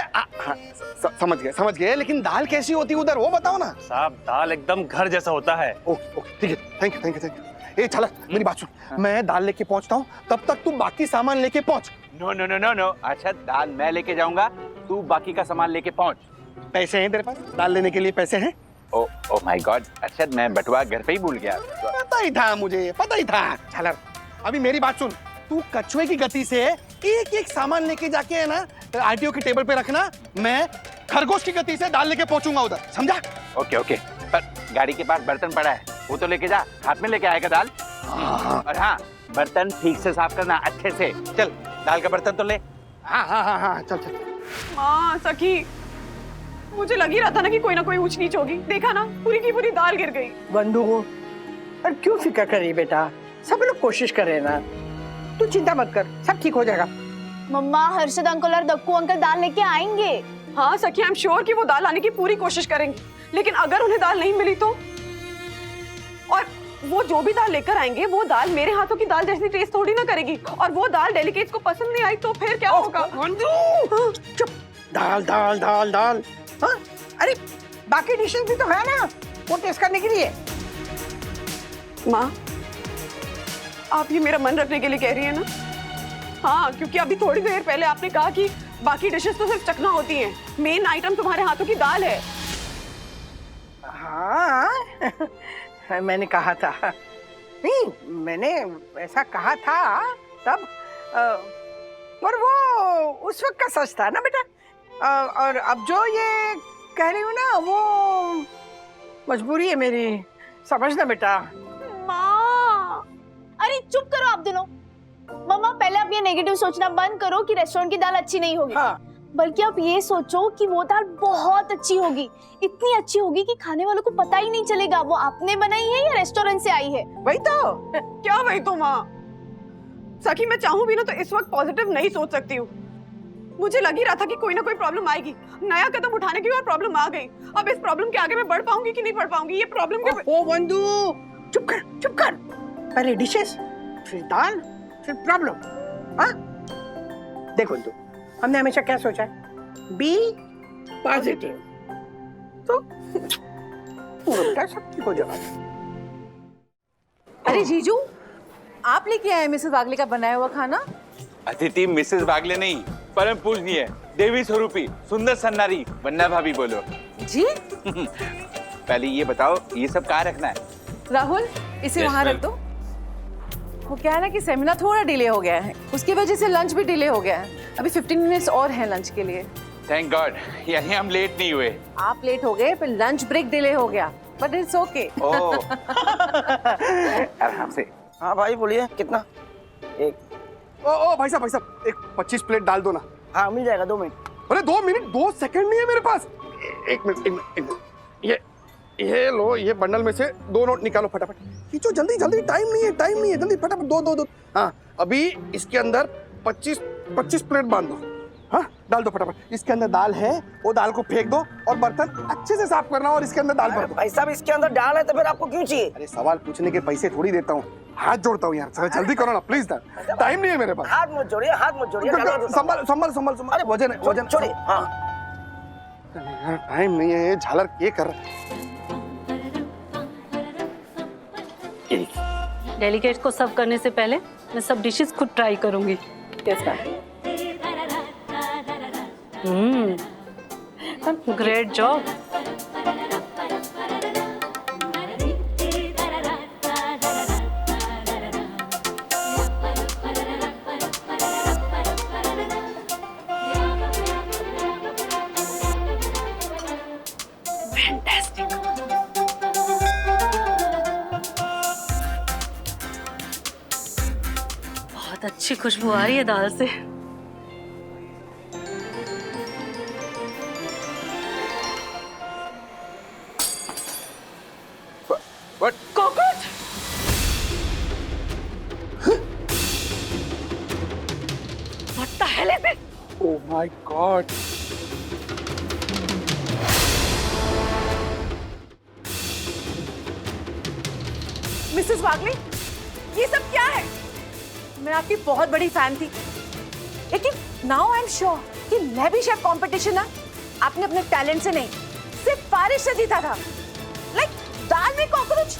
समझ गए, लेकिन दाल कैसी होती है उधर, वो बताओ ना साहब। दाल एकदम घर जैसा होता है। ओके ठीक है, थैंक यू। ए चल, मेरी बात सुन, मैं दाल लेके पहुंचता हूँ, तब तक तू बाकी सामान लेके पहुंच। नो। अच्छा, दाल मैं लेके जाऊंगा, तू बाकी का सामान लेके पहुंच। पैसे हैं तेरे पास? दाल लेने के लिए पैसे हैं? ओ माय गॉड, अच्छा मैं बटुआ घर पे ही भूल गया। पता ही था मुझे, पता ही था। चल अभी मेरी बात सुन, तू कछुए की गति से एक एक सामान लेके जाके है ना आरटीओ की टेबल पे रखना, मैं खरगोश की गति से दाल लेके पहुंचूंगा उधर, समझा? ओके, पर गाड़ी के पास बर्तन पड़ा है, वो तो लेके जा, हाथ में लेके आएगा दाल। और हाँ, बर्तन ठीक से साफ करना, अच्छे से। चल, दाल का बर्तन तो ले। हाँ, चल। माँ, सखी, मुझे लग ही रहा था ना कि कोई ना कोई ऊंच नीच होगी। देखा ना, पूरी की पूरी दाल गिर गई। बंधु, और क्यों फिक्र कर रही बेटा, सब लोग कोशिश कर रहे हैं ना, तू चिंता मत कर, सब ठीक हो जाएगा। मम्मा, हर्षद अंकल और दक्कू अंकल दाल लेके आएंगे। हाँ सखी, आई एम श्योर कि वो दाल लाने की पूरी कोशिश करेंगे, लेकिन अगर उन्हें दाल नहीं मिली तो? और वो जो भी दाल लेकर आएंगे, वो दाल मेरे हाथों की दाल जैसी टेस्ट थोड़ी ना करेगी, और वो दाल डेलीकेट्स को पसंद नहीं आई तो फिर क्या होगा? चुप, दाल। हाँ? अरे बाकी डिशेस भी तो है ना, वो टेस्ट करने के लिए। माँ, आप ये मेरा मन रखने के लिए कह रही है ना? हाँ, क्योंकि अभी थोड़ी देर पहले आपने कहा कि बाकी डिशेस तो सिर्फ चखना होती हैं, मेन आइटम तुम्हारे हाथों की दाल है। हाँ, मैंने कहा था, नहीं, मैंने ऐसा कहा था तब, पर वो उस वक्त का सच था ना बेटा। और अब जो ये कह रही हूँ ना, वो मजबूरी है मेरी, समझना बेटा। माँ, अरे चुप करो आप दोनों। मम्मा, पहले आप ये नेगेटिव सोचना बंद करो कि रेस्टोरेंट की दाल अच्छी नहीं होगी। हाँ। बल्कि आप ये सोचो कि वो दाल बहुत अच्छी होगी, इतनी अच्छी होगी कि खाने वालों को पता ही नहीं चलेगा वो आपने बनाई है या रेस्टोरेंट से आई है। वही तो। क्या वही तो माँ? सखी, मैं चाहूँ भी ना तो इस वक्त पॉजिटिव नहीं सोच सकती हूँ। मुझे लग ही रहा था कि कोई ना कोई प्रॉब्लम आएगी, नया कदम उठाने की और प्रॉब्लम आ गई। अब इस प्रॉब्लम के आगे मैं बढ़ पाऊंगी कि नहीं बढ़ पाऊंगी, ये प्रॉब्लम के। ओ बंधु, चुप कर। पहले डिशेस, फिर दाल, फिर प्रॉब्लम। हाँ? देखो बंधु, हमने हमेशा क्या सोचा है, बी पॉजिटिव, तो बेटा सब ठीक हो जाएगा। अरे जीजू, आप लेके आए मिसेस वागले का बनाया हुआ खाना? अतिथि मिसेस वागले नहीं, परम पूजनीय देवी स्वरूपी सुंदर सन्नारी वन्ना भाभी बोलो। जी? पहले ये बताओ, ये सब कहाँ रखना है? राहुल, इसे वहाँ रख दो। वो क्या है ना कि सेमिनार थोड़ा डिले हो गया है, उसकी वजह से लंच भी डिले हो गया है। अभी 15 मिनट्स और है लंच के लिए। थैंक गॉड, यानी हम लेट नहीं हुए। आप लेट हो गए, फिर लंच ब्रेक डिले हो गया, बट इट्स ओके। आराम से। हाँ भाई बोलिए, कितना? एक। ओ भाई साहब, एक 25 प्लेट डाल दो ना। हाँ मिल जाएगा, 2 मिनट। अरे 2 मिनट, 2 सेकंड नहीं है मेरे पास। एक मिनट। ये लो, ये बंडल में से 2 नोट निकालो फटाफट। खींचो जल्दी, टाइम नहीं है, जल्दी फटाफट, 2। हाँ, अभी इसके अंदर 25 प्लेट बांध दो। हाँ, डाल दो फटाफट। इसके अंदर दाल है, वो दाल को फेंक दो और बर्तन अच्छे से साफ करना और इसके अंदर दाल भर दो। भाई साहब इसके अंदर दाल है तो फिर आपको क्यों चाहिए? अरे सवाल पूछने के पैसे थोड़ी देता हूँ, हाथ जोड़ता हूँ यार, जरा जल्दी करो ना प्लीज ना, टाइम नहीं है मेरे पास। हाथ मत जोड़िए, हाथ मत जोड़िए। संभल संभल संभल संभल। अरे वजन वजन छोड़िए। हाँ यार टाइम नहीं है, ये झालर ये कर रहा है। डेलीगेट्स को सर्व करने से पहले मैं सब डिशेस खुद ट्राई करूंगी। कैसा? Great job. फैंटास्टिक। बहुत अच्छी खुशबू आ रही है दाल से। What? Cockroach! What the hell is it? Oh my God! Mrs Wagle, ये सब क्या है? मैं आपकी बहुत बड़ी फैन थी, लेकिन नाउ आई एम श्योर कि मैं भी शेफ कंपटीशन ना आपने अपने टैलेंट से नहीं, सिर्फ बारिश से जीता था। लाइक दाल में कॉकरोच,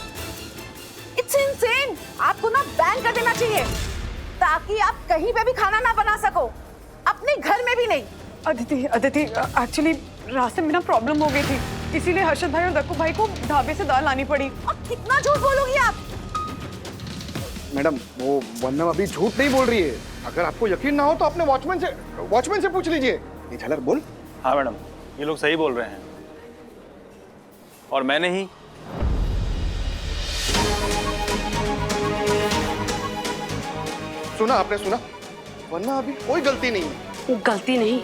इट्स इनसेन। आपको ना बैन कर देना चाहिए ताकि आप कहीं पे भी खाना ना बना सको, अपने घर में भी नहीं। अदिति अदिति एक्चुअली रास्ते में ना प्रॉब्लम हो गई थी, इसीलिए हर्षद भाई और दक्कू भाई को ढाबे से दाल लानी पड़ी। अब कितना झूठ बोलोगी आप? मैडम वो वंदना अभी झूठ नहीं बोल रही है, अगर आपको यकीन ना हो तो अपने वॉचमैन से पूछ लीजिए। ये झालर बोल। हाँ मैडम, ये लोग सही बोल रहे हैं और मैंने ही। सुना आपने, सुना? वरना अभी कोई गलती नहीं है। गलती नहीं,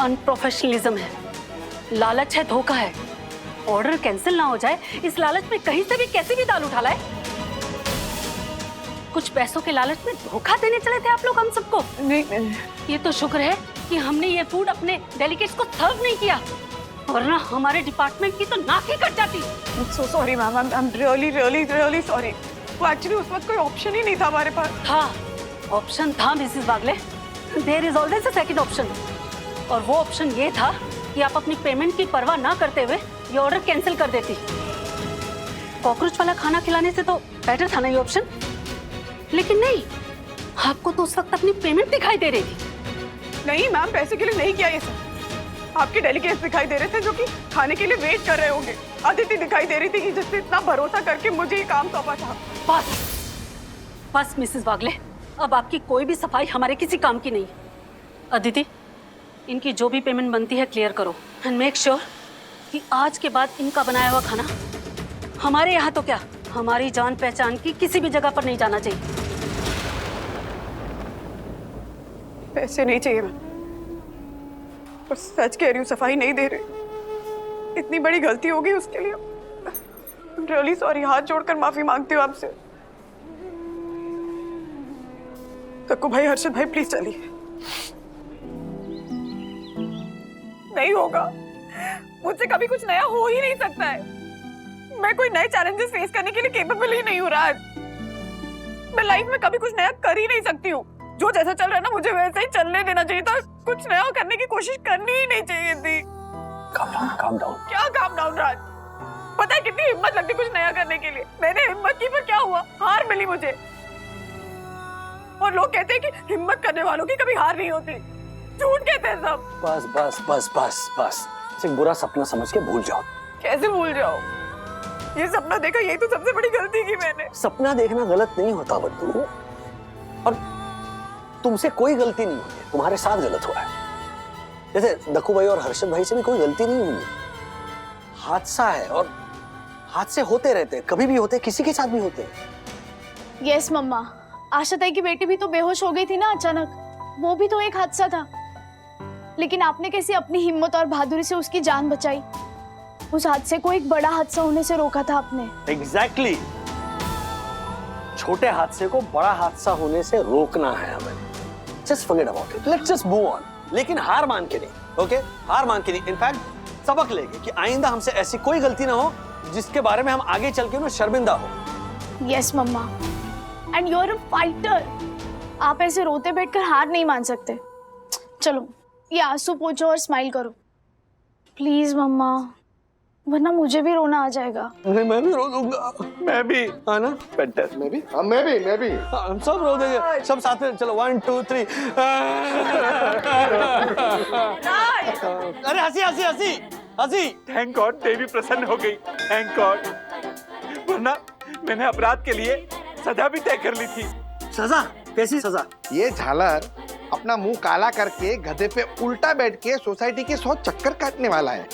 अनप्रोफेशनलिज्म है, लालच है, धोखा है। ऑर्डर कैंसिल ना हो जाए इस लालच में कहीं से भी कैसे भी दाल उठा लाए। कुछ पैसों के लालच में धोखा देने चले थे आप लोग हम सबको। नहीं, ये तो शुक्र है कि हमने ये फूड अपने डेलीगेट्स को सर्व नहीं किया, वरना हमारे डिपार्टमेंट की तो नाक ही कट जाती। So sorry ma'am, I am really sorry. वो एक्चुअली उस वक्त कोई ऑप्शन ही नहीं था हमारे पास। था, ऑप्शन था Mrs Wagle, there is always a second option. और वो ऑप्शन ये था कि आप अपनी पेमेंट की परवाह ना करते हुए ये ऑर्डर कैंसिल कर देती। कॉकरोच वाला खाना खिलाने से तो बेटर था ना ये ऑप्शन, लेकिन नहीं, आपको तो उस वक्त अपनी पेमेंट दिखाई दे रही थी। नहीं मैम, पैसे के लिए नहीं किया ये सब। आपके डेलीगेट्स दिखाई दे रहे थे जो कि खाने के लिए वेट कर रहे होंगे। अदिति दिखाई दे रही थी कि जिसने इतना भरोसा करके मुझे ये काम सौंपा था। बस मिसेस वागले, अब आपकी कोई भी सफाई हमारे किसी काम की नहीं। अदिति, इनकी जो भी पेमेंट बनती है क्लियर करो एंड मेक श्योर कि आज के बाद इनका बनाया हुआ खाना हमारे यहाँ तो क्या, हमारी जान पहचान की किसी भी जगह पर नहीं जाना चाहिए। पैसे नहीं चाहिए मैम, पर सच कह रही हूँ, सफाई नहीं दे रही। इतनी बड़ी गलती हो गई उसके लिए रियली सॉरी, हाथ जोड़कर माफी मांगती हूँ आपसे। दक्कू भाई, हर्षद भाई, प्लीज चलिए। नहीं होगा, मुझसे कभी कुछ नया हो ही नहीं सकता है। मैं कोई नए चैलेंजेस फेस करने के लिए केपेबल ही नहीं हूँ राज। मैं लाइफ में कभी कुछ नया कर ही नहीं सकती हूँ। जो जैसा चल रहा है ना, मुझे वैसे ही चलने देना चाहिए था, कुछ नया करने की कोशिश करनी ही नहीं चाहिए थी। Calm down. क्या काम डाउन राज? पता है कितनी हिम्मत लगती कुछ नया करने के लिए। मैंने हिम्मत की, पर क्या हुआ? हार मिली मुझे। और लोग कहते हैं कि हिम्मत करने वालों की कभी हार नहीं होती। झूठ कहते हैं सब। बस बस बस बस बस, एक बुरा सपना समझ के भूल जाओ। कैसे भूल जाओ? ये सपना देखा, यही तो सबसे बड़ी गलती की मैंने। सपना देखना गलत नहीं होता बद्दू, और तुमसे कोई गलती नहीं हुई, तुम्हारे साथ गलत हुआ है। जैसे दक्कू भाई और हर्षद भाई से भी कोई गलती नहीं हुई, हादसा है और हादसे होते रहते हैं, कभी भी होते हैं, किसी के साथ भी होते हैं। यस मम्मा, आशा ताई की बेटी भी तो बेहोश हो गई थी ना अचानक, वो भी तो एक हादसा था। लेकिन आपने कैसे अपनी हिम्मत और बहादुरी से उसकी जान बचाई। उस हादसे को एक बड़ा हादसा होने से रोका था आपने। एग्जैक्टली, छोटे हादसे को बड़ा हादसा होने से रोकना है हमें। Just forget about it, let's just move on. लेकिन हार मान के नहीं। ओके, हार मान के नहीं, इनफैक्ट सबक लेंगे कि आइंदा हमसे ऐसी कोई गलती ना हो जिसके बारे में हम आगे चल के ना शर्मिंदा हो। Yes mamma, and you are a fighter. आप ऐसे रोते बैठकर हार नहीं मान सकते। चलो ये आंसू पोंछो और स्माइल करो प्लीज मम्मा, वरना मुझे भी रोना आ जाएगा। नहीं, मैं भी रो दूंगा। मैं भी, हाँ ना बेटर। मैं भी, हाँ मैं भी। हम सब रो देंगे, सब साथ में। चलो 1 2 3। अरे हंसी हंसी हंसी हंसी। थैंक गॉड देवी प्रसन्न हो गई, थैंक गॉड, वरना मैंने अपराध के लिए सजा भी तय कर ली थी। सजा? कैसी सजा? ये झालर अपना मुंह काला करके गधे पे उल्टा बैठ के सोसाइटी के 100 चक्कर काटने वाला है।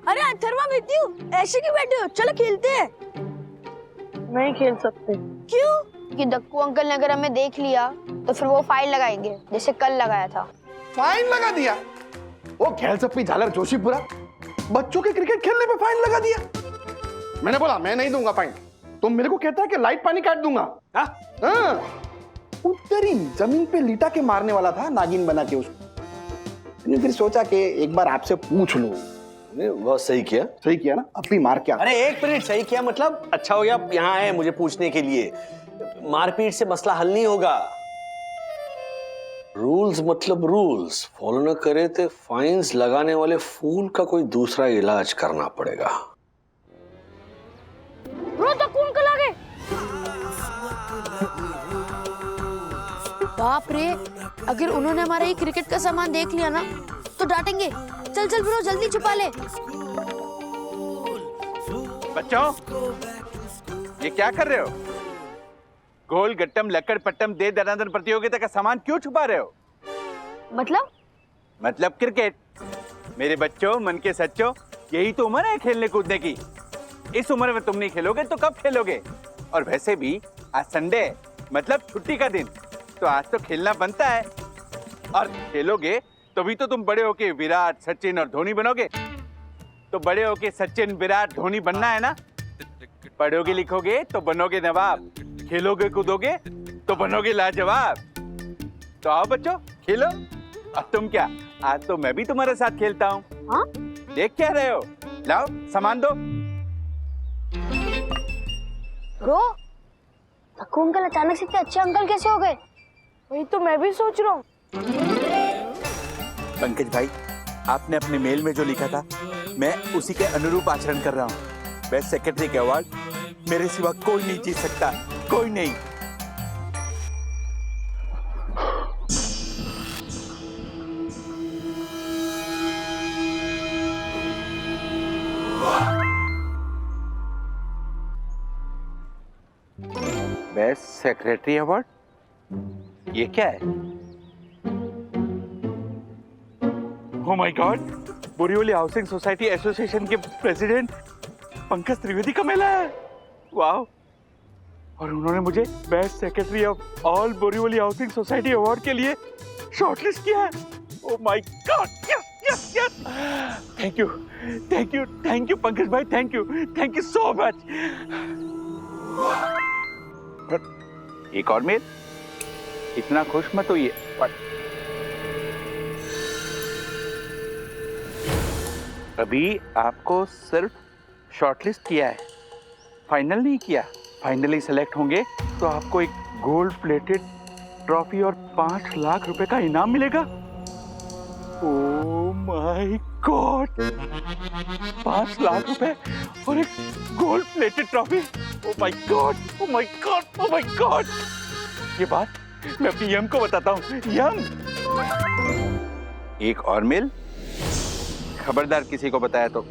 अरे अथर्वा विद्यु, ऐसे क्यों बैठे हो? चलो खेलते हैं। नहीं खेल सकते। क्यों? कि दक्कू अंकल ने अगर हमें देख लिया तो फिर वो फाइन लगाएंगे, जैसे कल लगाया था। फाइन लगा दिया? वो खेल सकती झालर जोशीपुरा, बच्चों के क्रिकेट खेलने पे फाइन लगा दिया। मैंने बोला मैं नहीं दूंगा फाइन, तुम मेरे को कहता है कि लाइट पानी काट दूंगा। हाँ, तेरी जमीन पे लिटा के मारने वाला था नागिन बना के उसको। मैंने फिर सोचा कि एक बार आपसे पूछ लूं। बहुत सही किया। सही किया ना, अपनी मार क्या? अरे 1 मिनट, सही किया मतलब अच्छा हो गया यहाँ आए मुझे पूछने के लिए। मारपीट से मसला हल नहीं होगा। रूल्स मतलब रूल्स, फॉलो न करे तो फाइन्स लगाने वाले फूल का कोई दूसरा इलाज करना पड़ेगा। दक्कू अंकल आ गए। बाप रे, अगर उन्होंने हमारा ये क्रिकेट का सामान देख लिया ना तो डांटेंगे। चल चल ब्रो, जल्दी छुपा ले। बच्चों, ये क्या कर रहे हो? गोल गट्टम लक्कड़ पट्टम दे दनादन प्रतियोगिता का सामान क्यों छुपा रहे हो? मतलब क्रिकेट। मेरे बच्चों, मन के सच्चों, यही तो उम्र है खेलने कूदने की। इस उम्र में तुम नहीं खेलोगे तो कब खेलोगे? और वैसे भी आज संडे है, मतलब छुट्टी का दिन, तो आज तो खेलना बनता है। और खेलोगे तभी तो तुम बड़े होके विराट, सचिन और धोनी बनोगे। तो बड़े होके सचिन, विराट, धोनी बनना है ना? पढ़ोगे लिखोगे तो बनोगे नवाब, खेलोगे कूदोगे तो बनोगे लाजवाब। तो आओ बच्चों, खेलो। अब तुम क्या, आज तो मैं भी तुम्हारे साथ खेलता हूँ। हाँ? देख क्या रहे हो? लाओ सामान दो। ब्रो, दक्कू अंकल अचानक से इतने अच्छे अंकल कैसे हो गए? वही तो मैं भी सोच रहा हूँ। पंकज भाई, आपने अपने मेल में जो लिखा था, मैं उसी के अनुरूप आचरण कर रहा हूँ। बेस्ट सेक्रेटरी के अवार्ड मेरे सिवा कोई नहीं जीत सकता, कोई नहीं। Best secretary award? ये क्या है? Oh my God! Borivali housing society association के प्रेसिडेंट पंकज त्रिवेदी का मेला है। वाह! और उन्होंने मुझे best secretary of all Borivali housing society award के लिए शॉर्टलिस्ट किया है। Oh my God! Yes, yes, yes! Thank you, thank you, thank you, Pankaj भाई, thank you so much. एक और मेल? इतना खुश मत होइए। अभी आपको सिर्फ शॉर्टलिस्ट किया है, फाइनल नहीं किया। फाइनली सेलेक्ट होंगे तो आपको एक गोल्ड प्लेटेड ट्रॉफी और 5 लाख रुपए का इनाम मिलेगा। ओह माय गॉड, 5 लाख रुपए और एक gold plated trophy. Oh my God, oh my God, oh my God. ये बात मैं अपनी यम को बताता हूँ। यम, एक और मेल, खबरदार किसी को बताया तो।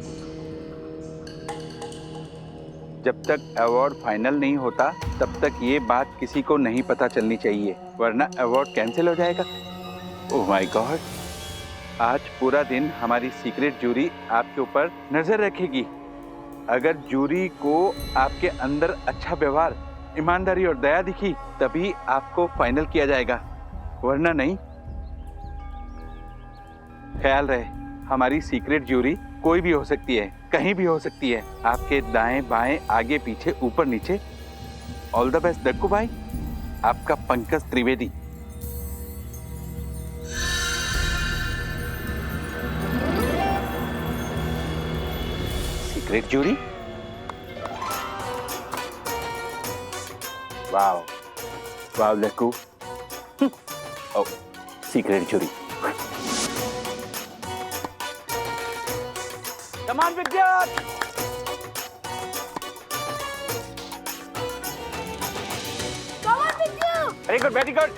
जब तक अवार्ड फाइनल नहीं होता तब तक ये बात किसी को नहीं पता चलनी चाहिए, वरना अवार्ड कैंसिल हो जाएगा। ओह माय गॉड, आज पूरा दिन हमारी सीक्रेट जूरी आपके ऊपर नजर रखेगी। अगर जूरी को आपके अंदर अच्छा व्यवहार, ईमानदारी और दया दिखी तभी आपको फाइनल किया जाएगा, वरना नहीं। ख्याल रहे, हमारी सीक्रेट जूरी कोई भी हो सकती है, कहीं भी हो सकती है, आपके दाएं बाएं आगे पीछे ऊपर नीचे। ऑल द बेस्ट दक्कू भाई। आपका Pankaj Trivedi. Secret jury. Wow wow Dakku. Oh secret jury. Come on, Vidyut! Come on, Vidya! Very good, very good.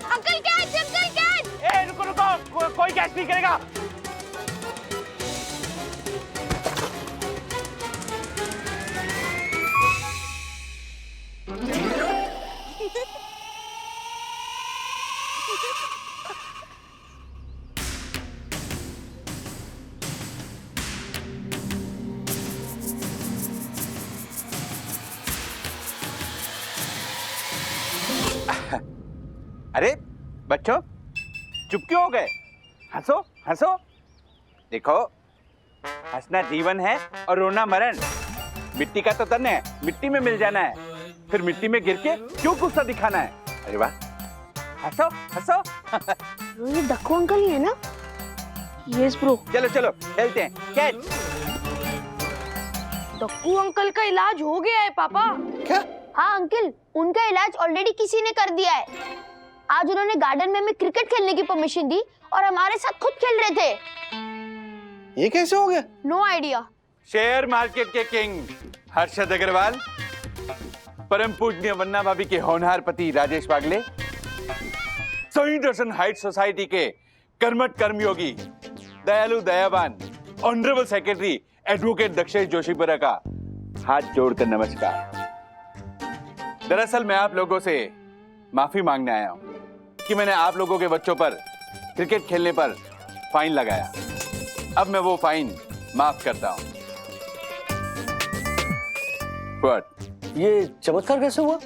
Uncle catch, uncle catch! ए रुको रुको, कोई कैच नहीं करेगा। अरे बच्चों, चुप क्यों हो गए? हंसो हंसो। देखो, हंसना जीवन है और रोना मरण। मिट्टी का तो तन है, मिट्टी में मिल जाना है, फिर मिट्टी में गिर के क्यों गुस्सा दिखाना है? अरे वाह, हंसो हंसो। ये दक्कू अंकल ही है ना? Yes bro. चलो चलो खेलते हैं। कैच। दक्कू अंकल का इलाज हो गया है पापा। क्या? हाँ अंकल, उनका इलाज ऑलरेडी किसी ने कर दिया है। आज उन्होंने गार्डन में हमें क्रिकेट खेलने की परमिशन दी और हमारे साथ खुद खेल रहे थे। ये कैसे हो गया? No idea. शेयर मार्केट के किंग हर्षद अग्रवाल, परम पूजनीय वन्ना भाभी के होनहार पति राजेश वागले, सही दर्शन हाइट सोसाइटी के कर्मठ कर्मयोगी, दयालु दयावान, honourable secretary advocate Dakshesh Joshipura का हाथ जोड़कर नमस्कार। दरअसल मैं आप लोगों से माफी मांगने आया हूं कि मैंने आप लोगों के बच्चों पर क्रिकेट खेलने पर फाइन लगाया। अब मैं वो फाइन माफ करता हूं। What? ये चमत्कार कैसे हुआ?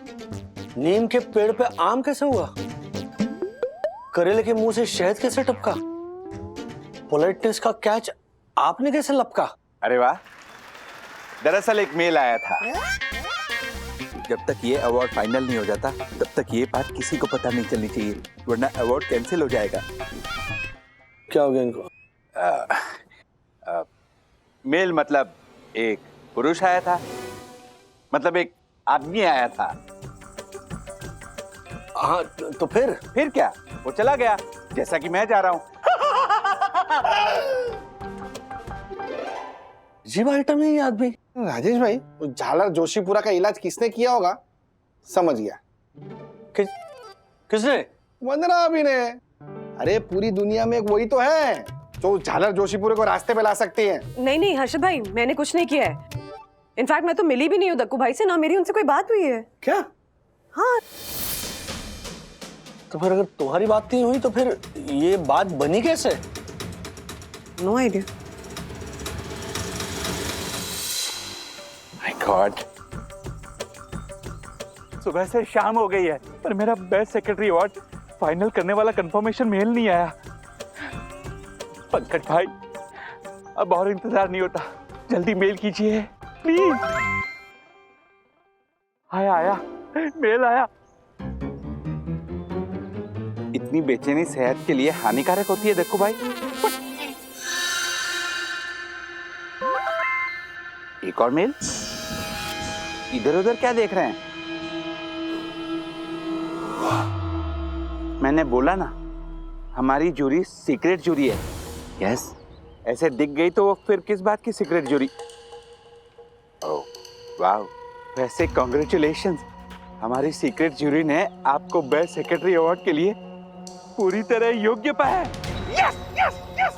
नीम के पेड़ पे आम कैसे हुआ? करेले के मुंह से शहद कैसे टपका? पोलाइटनेस का कैच आपने कैसे लपका? अरे वाह, दरअसल एक मेल आया था। जब तक ये अवार्ड फाइनल नहीं हो जाता तब तक ये बात किसी को पता नहीं चलनी चाहिए, वरना अवार्ड कैंसिल हो जाएगा। क्या हो गया इनको? मेल मतलब एक पुरुष आया था, मतलब एक आदमी आया था। हाँ तो फिर क्या? वो चला गया, जैसा कि मैं जा रहा हूं। जीवा आइटम है ये आदमी। राजेश भाई, वो झालर जोशीपुरा का इलाज किसने किया होगा? समझ गया। किसने? वंदना अभी ने। अरे पूरी दुनिया में एक वही तो है जो झालर जोशीपुरे को रास्ते पे ला सकती है। नहीं नहीं हर्षद भाई, मैंने कुछ नहीं किया है। इनफैक्ट मैं तो मिली भी नहीं हूँ दक्कू भाई से, ना मेरी उनसे कोई बात हुई है। क्या? हाँ। तो फिर अगर तुम्हारी बात नहीं हुई तो फिर ये बात बनी कैसे? No idea. माय गॉड, सुबह से शाम हो गई है पर मेरा बेस्ट सेक्रेटरी अवार्ड फाइनल करने वाला कंफर्मेशन मेल नहीं आया। पंकज भाई, अब और इंतजार नहीं होता, जल्दी मेल कीजिए प्लीज। आया आया, मेल आया। इतनी बेचैनी सेहत के लिए हानिकारक होती है दक्कू भाई। एक और मेल। इधर उधर क्या देख रहे हैं? मैंने बोला ना, हमारी जूरी सीक्रेट जूरी है। यस, ऐसे दिख गई तो वो फिर किस बात की सीक्रेट जूरी? ओह वाह, वैसे कॉन्ग्रेचुलेशंस, हमारी सीक्रेट जूरी ने आपको बेस्ट सेक्रेटरी अवार्ड के लिए पूरी तरह योग्य पाया है। Yes yes yes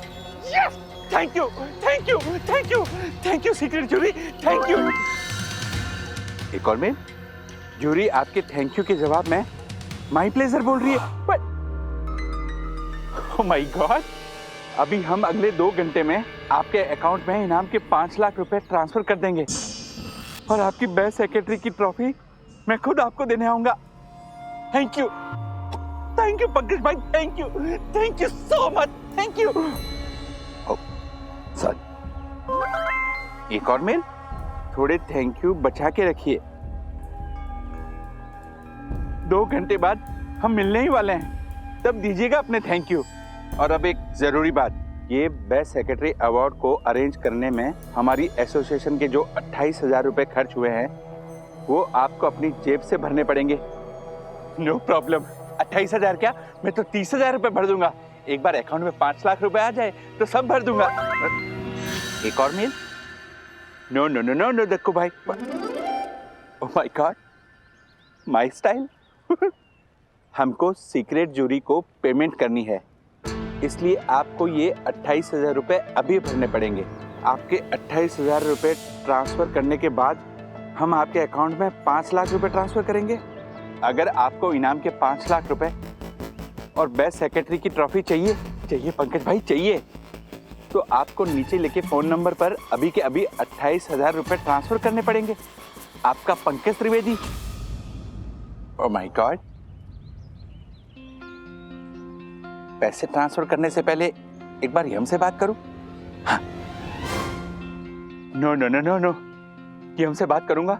yes, thank you thank you thank you thank you secret jury, thank you. एक और मेल। जूरी आपके थैंक यू के जवाब में माई प्लेजर बोल रही है। बट ओह माय गॉड, अभी हम अगले 2 घंटे में आपके अकाउंट में इनाम के 5 लाख रुपए ट्रांसफर कर देंगे और आपकी बेस्ट सेक्रेटरी की ट्रॉफी मैं खुद आपको देने आऊंगा। Thank you thank you Pankaj भाई, thank you so much, thank you. Sorry, एक और मेल, थोड़े थैंक यू बचा के रखिए। 2 घंटे बाद हम मिलने ही वाले हैं, तब दीजिएगा अपने थैंक यू। और अब एक जरूरी बात, ये बेस्ट सेक्रेटरी अवार्ड को अरेंज करने में हमारी एसोसिएशन के जो 28,000 रुपए खर्च हुए हैं वो आपको अपनी जेब से भरने पड़ेंगे। नो प्रॉब्लम, 28,000 क्या, मैं तो 30,000 रुपए भर दूंगा। एक बार अकाउंट में 5 लाख रुपए आ जाए तो सब भर दूंगा। एक और mail? No no no no no Dakku भाई, oh my God, my style. हमको सीक्रेट जूरी को पेमेंट करनी है, इसलिए आपको ये 28,000 रुपए अभी भरने पड़ेंगे। आपके 28,000 रुपए ट्रांसफर करने के बाद हम आपके अकाउंट में 5 लाख रुपए ट्रांसफर करेंगे। अगर आपको इनाम के 5 लाख रुपए और बेस्ट सेक्रेटरी की ट्रॉफी चाहिए पंकज भाई चाहिए, तो आपको नीचे लिखे फोन नंबर पर अभी के अभी 28,000 रुपए ट्रांसफर करने पड़ेंगे। आपका Pankaj Trivedi. Oh my god, पैसे ट्रांसफर करने से पहले एक बार हमसे बात करूं? हाँ। No no no no no, कि हमसे बात करूंगा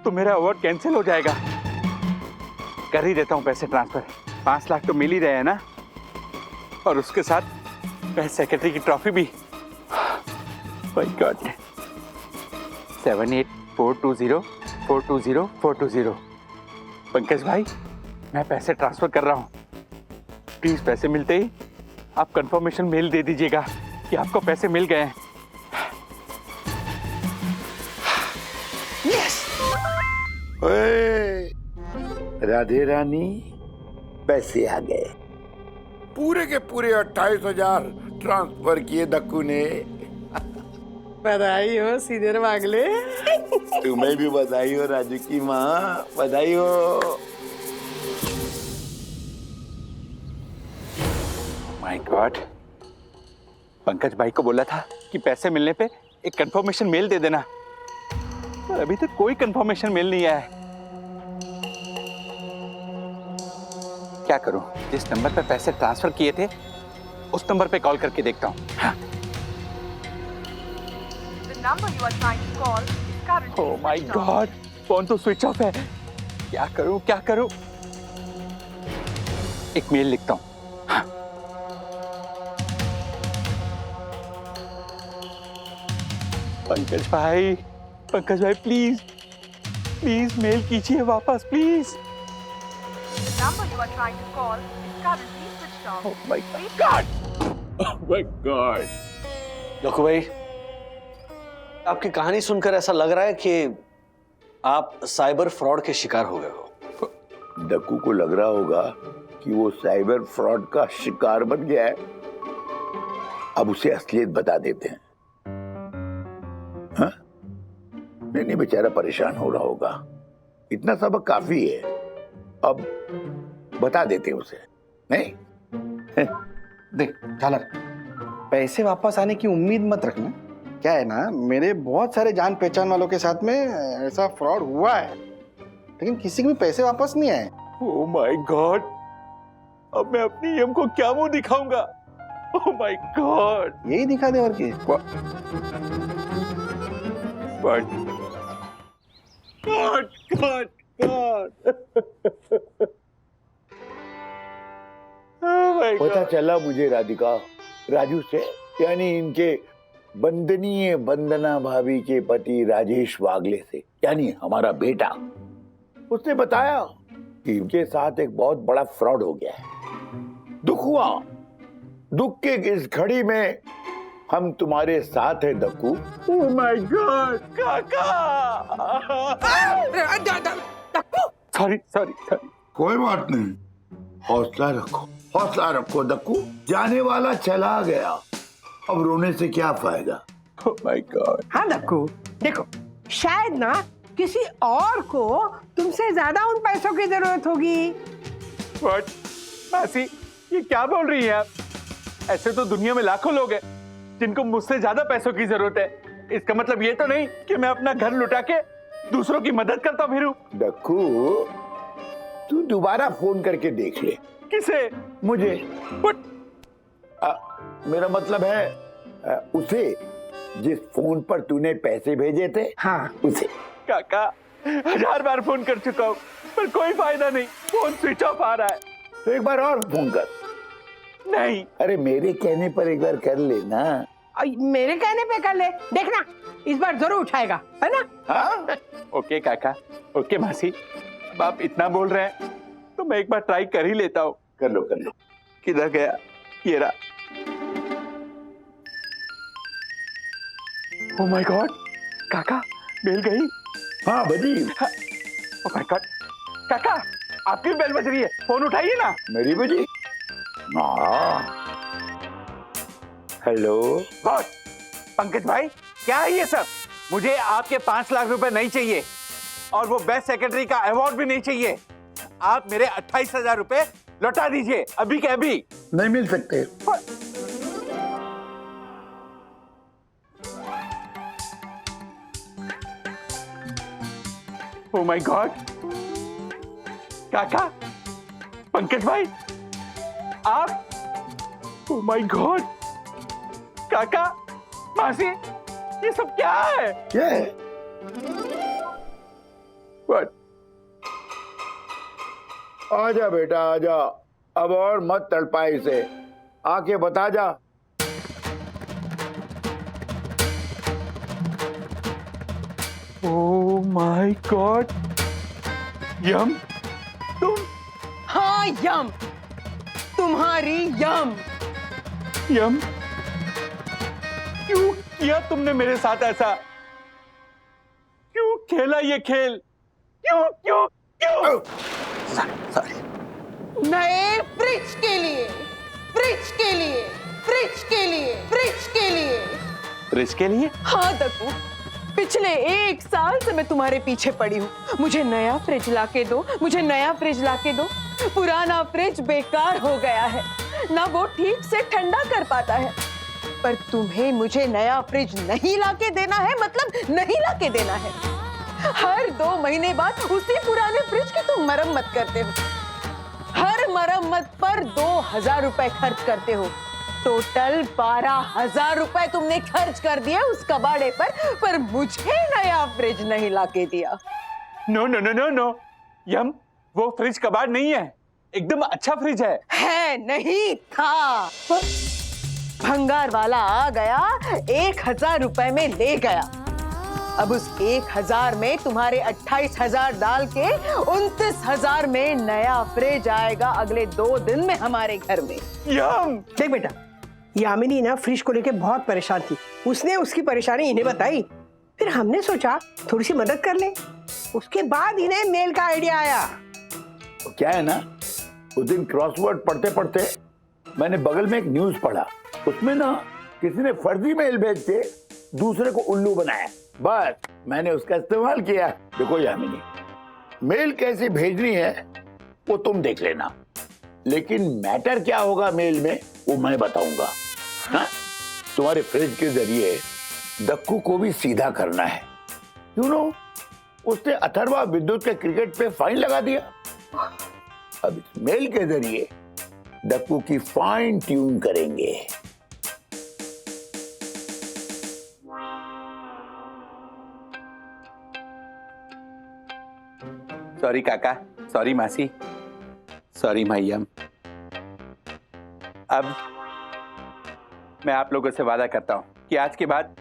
तो मेरा अवार्ड कैंसिल हो जाएगा। कर ही देता हूं पैसे ट्रांसफर, 5 लाख तो मिल ही रहे हैं ना, और उसके साथ बेस्ट सेक्रेटरी की ट्रॉफी भी। माय गॉड, 78420420 पंकज भाई, मैं पैसे ट्रांसफर कर रहा हूं। प्लीज पैसे मिलते ही आप कंफर्मेशन मेल दे दीजिएगा कि आपको पैसे मिल गए हैं। यस। राधे रानी, पैसे आ गए, पूरे के पूरे 28,000 ट्रांसफर किए दक्कू ने। बधाई हो सीनियर वागले। तुम्हें भी बधाई हो राजू की माँ, बधाई हो। माय गॉड, पंकज भाई को बोला था कि पैसे मिलने पे एक कंफर्मेशन मेल दे देना, पर अभी तक कोई कंफर्मेशन मेल नहीं आया है। क्या करूं, जिस नंबर पे पैसे ट्रांसफर किए थे उस नंबर पे कॉल करके देखता हूं। हाँ। ओह माय गॉड, फोन तो स्विच ऑफ है। क्या करूं? एक मेल लिखता हूं। हाँ। पंकज भाई प्लीज मेल कीजिए वापस please. Oh my God! Oh my God! Dakku भाई, आपकी कहानी सुनकर ऐसा लग रहा है कि आप साइबर फ्रॉड के शिकार हो गए हो। दक्कू को लग रहा होगा कि वो साइबर फ्रॉड का शिकार बन गया है। अब उसे असलियत बता देते हैं। हाँ? नहीं, बेचारा परेशान हो रहा होगा। इतना सबक काफी है, अब बता देते हैं उसे। नहीं? देख झालर, पैसे वापस आने की उम्मीद मत रखना। क्या है ना, मेरे बहुत सारे जान पहचान वालों के साथ में ऐसा फ्रॉड हुआ है, लेकिन किसी के भी पैसे वापस नहीं आए। ओह माय गॉड, अब मैं अपनी एम को क्या मुंह दिखाऊंगा? ओह माय गॉड, यही दिखा दे और क्या? पता चला मुझे राजू से, यानी इनके बंदनीय वंदना भाभी के पति राजेश वागले से, यानी हमारा बेटा। उसने बताया कि इनके साथ एक बहुत बड़ा फ्रॉड हो गया है। दुख हुआ, दुख के इस घड़ी में हम तुम्हारे साथ हैं दक्कू। ओह माय गॉड, काका! सॉरी। कोई बात नहीं, हौसला रखो दक्कू। जाने वाला चला गया, अब रोने से क्या फायदा। ओह माय गॉड। हाँ दक्कू, देखो शायद ना किसी और को तुमसे ज्यादा उन पैसों की जरूरत होगी। व्हाट? मासी, ये क्या बोल रही हैं आप? ऐसे तो दुनिया में लाखों लोग हैं जिनको मुझसे ज्यादा पैसों की जरूरत है। इसका मतलब ये तो नहीं कि मैं अपना घर लुटा के दूसरों की मदद करता फिरूं। दक्कू, तू दोबारा फोन करके देख ले, किसे? मुझे। मेरा मतलब है उसे, जिस फोन पर तूने पैसे भेजे थे। हाँ उसे। काका 1000 बार फोन कर चुका हूँ पर कोई फायदा नहीं, फोन स्विच ऑफ आ रहा है। तो एक बार और फोन कर। नहीं। अरे मेरे कहने पर एक बार कर लेना। मेरे कहने पे कर ले, देखना इस बार जरूर उठाएगा, है ना? हाँ ओके काका, ओके मासी, अब आप इतना बोल रहे हैं तो मैं एक बार ट्राई कर ही लेता हूँ। कर लो कर लो। किधर गया ये रहा। ओह माय गॉड, काका बेल गई। हाँ बजी। ओह माय गॉड, काका आपकी बेल बज रही है, फोन उठाइए ना। मेरी बजी? Hello boss. पंकज भाई क्या है ये सब? मुझे आपके 5 लाख रुपए नहीं चाहिए और वो बेस्ट सेक्रेटरी का अवार्ड भी नहीं चाहिए। आप मेरे 28,000 रुपए लौटा दीजिए अभी के अभी। नहीं मिल सकते। ओह माय गॉड, काका, पंकज भाई आप, ओह माय गॉड, काका, मासी, ये सब क्या है? क्या है? What? आजा बेटा आजा, अब और मत तड़पा इसे, आके बता जा। ओह माय गॉड, यम, तुम? हाँ यम, तुम्हारी यम। यम, क्यों किया तुमने मेरे साथ ऐसा? क्यों खेला ये खेल? क्यों क्यों क्यों? सॉरी। नए फ्रिज के लिए, फ्रिज के लिए, फ्रिज के लिए, फ्रिज के लिए। फ्रिज के लिए? हाँ दक्कू, पिछले 1 साल से मैं तुम्हारे पीछे पड़ी हूँ। मुझे नया फ्रिज लाके दो, मुझे नया फ्रिज लाके दो। पुराना फ्रिज बेकार हो गया है, ना वो ठीक से ठंडा कर पाता है। पर तुम्हें मुझे नया फ्रिज नहीं लाके देना है, मतलब नहीं लाके देना है। हर 2 महीने बाद उसी पुराने फ्रिज की तुम मरम्मत करते हो। हर मरम्मत पर 2,000 रुपए खर्च करते हो। टोटल 12,000 रुपए तुमने खर्च कर दिए उस कबाड़े पर मुझे नया फ्रिज नहीं लाके दिया। No no no no no Yam, वो फ्रिज कबाड़ नहीं है, एकदम अच्छा फ्रिज है नहीं था। भंगार वाला आ गया, 1,000 रुपए में ले गया। अब उस 1,000 में तुम्हारे 28,000 डाल के 29,000 में नया फ्रिज आएगा अगले 2 दिन में हमारे घर में। यम, देख बेटा, यामिनी ना फ्रिज को लेके बहुत परेशान थी, उसने उसकी परेशानी इन्हें बताई, फिर हमने सोचा थोड़ी सी मदद कर ले, उसके बाद इन्हें मेल का आइडिया आया। क्या है ना, उस दिन क्रॉसवर्ड पढ़ते पढ़ते मैंने बगल में एक न्यूज पढ़ा, उसमें ना किसी ने फर्जी मेल भेज के दूसरे को उल्लू बनाया। बस मैंने उसका इस्तेमाल किया। देखो यामिनी, मेल कैसे भेजनी है वो तुम देख लेना, लेकिन मैटर क्या होगा मेल में वो मैं बताऊंगा। हाँ? तुम्हारे फ्रिज के जरिए दक्कू को भी सीधा करना है। यू नो, उसने अथर्वा विद्युत के क्रिकेट पे फाइन लगा दिया। अब इस मेल के जरिए दक्कू की फाइन ट्यून करेंगे। सॉरी काका, सॉरी मासी, सॉरी मैयम। अब मैं आप लोगों से वादा करता हूं कि आज के बाद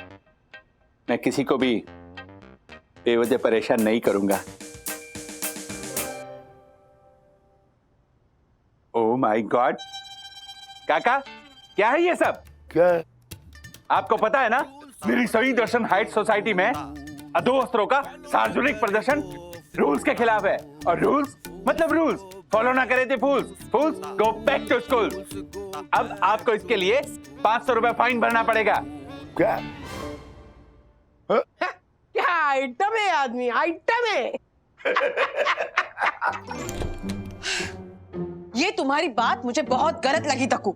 मैं किसी को भी बेवजह परेशान नहीं करूंगा। ओह माय गॉड, काका क्या है ये सब? क्या है? आपको पता है ना, मेरी सही दर्शन हाइट सोसाइटी में अधोवस्त्रों का सार्वजनिक प्रदर्शन रूल्स के खिलाफ है, और रूल्स मतलब रूल्स फॉलो ना करे थे फूल्स, फूल्स गो बैक टू स्कूल। अब आपको इसके लिए 500 रुपए फाइन भरना पड़ेगा। क्या? क्या आइटम है आदमी, आइटम है। ये तुम्हारी बात मुझे बहुत गलत लगी दक्कू।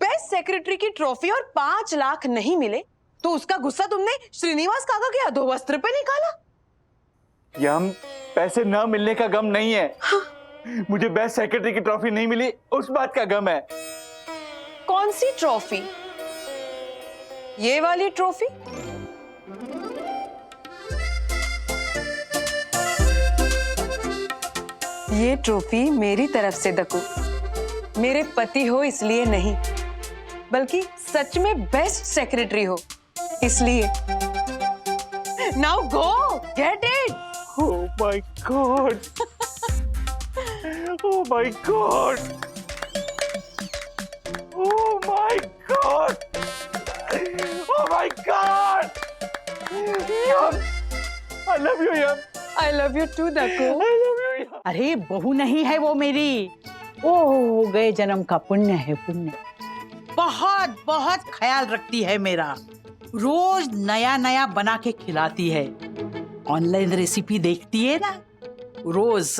बेस्ट सेक्रेटरी की ट्रॉफी और 5 लाख नहीं मिले तो उसका गुस्सा तुमने श्रीनिवास काका के अधोवस्त्र पे निकाला। यम, पैसे न मिलने का गम नहीं है, मुझे बेस्ट सेक्रेटरी की ट्रॉफी नहीं मिली, उस बात का गम है। कौन सी ट्रॉफी? ये वाली ट्रॉफी? ये ट्रॉफी मेरी तरफ से दकू, मेरे पति हो इसलिए नहीं, बल्कि सच में बेस्ट सेक्रेटरी हो इसलिए। Now go get it. Oh my God, oh my God, oh my God, oh my God. I love you Yam. I love you too Daku. I love you Yam. अरे बहू नहीं है वो मेरी, ओ गए जन्म का पुण्य है, पुण्य। बहुत बहुत ख्याल रखती है मेरा, रोज नया नया बना के खिलाती है, ऑनलाइन रेसिपी देखती है ना रोज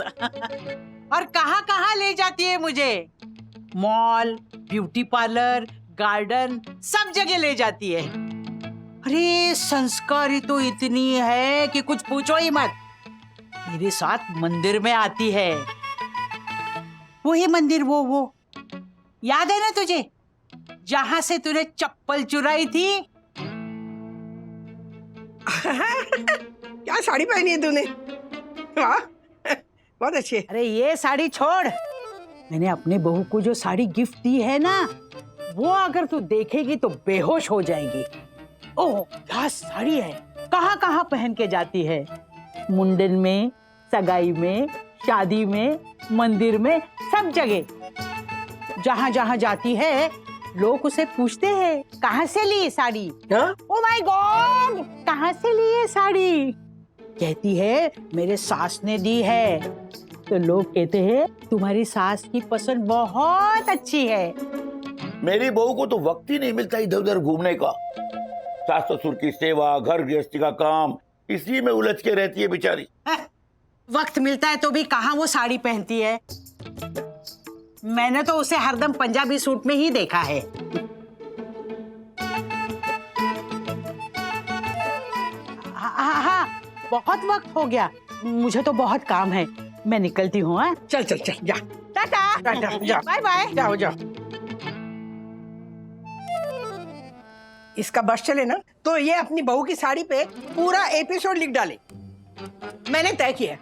और कहाँ कहाँ ले जाती है मुझे, मॉल, ब्यूटी पार्लर, गार्डन, सब जगह ले जाती है। अरे संस्कारी तो इतनी है कि कुछ पूछो ही मत। मेरे साथ मंदिर में आती है, वही मंदिर, वो याद है ना तुझे, जहां से तूने चप्पल चुराई थी। क्या साड़ी पहनी है तूने? वाह, बहुत अच्छी है। अरे ये साड़ी छोड़, मैंने अपने बहू को जो साड़ी गिफ्ट दी है ना, वो अगर तू देखेगी तो बेहोश हो जाएगी। ओह क्या साड़ी है, कहाँ कहाँ पहन के जाती है, मुंडन में, सगाई में, शादी में, मंदिर में, सब जगह जहाँ जहाँ जाती है लोग उसे पूछते हैं कहाँ से ली ये साड़ी। ओह माय गॉड, कहाँ से ली ये साड़ी? कहती है मेरे सास ने दी है। तो लोग कहते हैं तुम्हारी सास की पसंद बहुत अच्छी है। मेरी बहू को तो वक्त ही नहीं मिलता इधर उधर घूमने का, सास ससुर की सेवा, घर गृहस्थी का काम, इसी में उलझ के रहती है बेचारी। वक्त मिलता है तो भी कहाँ वो साड़ी पहनती है। मैंने तो उसे हरदम पंजाबी सूट में ही देखा है। हाँ, बहुत वक्त हो गया, मुझे तो बहुत काम है, मैं निकलती हूँ। चल चल चल जा, टाटा, बाय बाय। जाओ जाओ। इसका बस चले ना तो ये अपनी बहू की साड़ी पे पूरा एपिसोड लिख डाले। मैंने तय किया,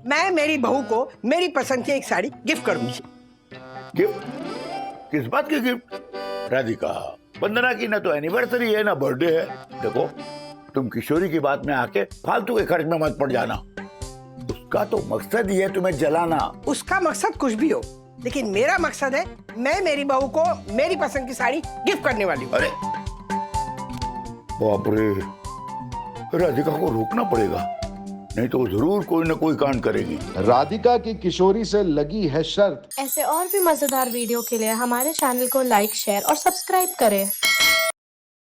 मैं मेरी बहू को मेरी पसंद की एक साड़ी गिफ्ट करूंगी। गिफ्ट? किस बात की गिफ्ट? राधिका, वंदना की ना तो एनिवर्सरी है ना बर्थडे है। देखो, तुम किशोरी की बात में आके फालतू के खर्च में मत पड़ जाना। उसका तो मकसद ही है तुम्हें जलाना। उसका मकसद कुछ भी हो, लेकिन मेरा मकसद है मैं मेरी बहू को मेरी पसंद की साड़ी गिफ्ट करने वाली हूँ। अरे बाप रे, राधिका को रोकना पड़ेगा, नहीं तो जरूर कोई ना कोई कांड करेगी। राधिका की किशोरी से लगी है शर्त। ऐसे और भी मजेदार वीडियो के लिए हमारे चैनल को लाइक, शेयर और सब्सक्राइब करें।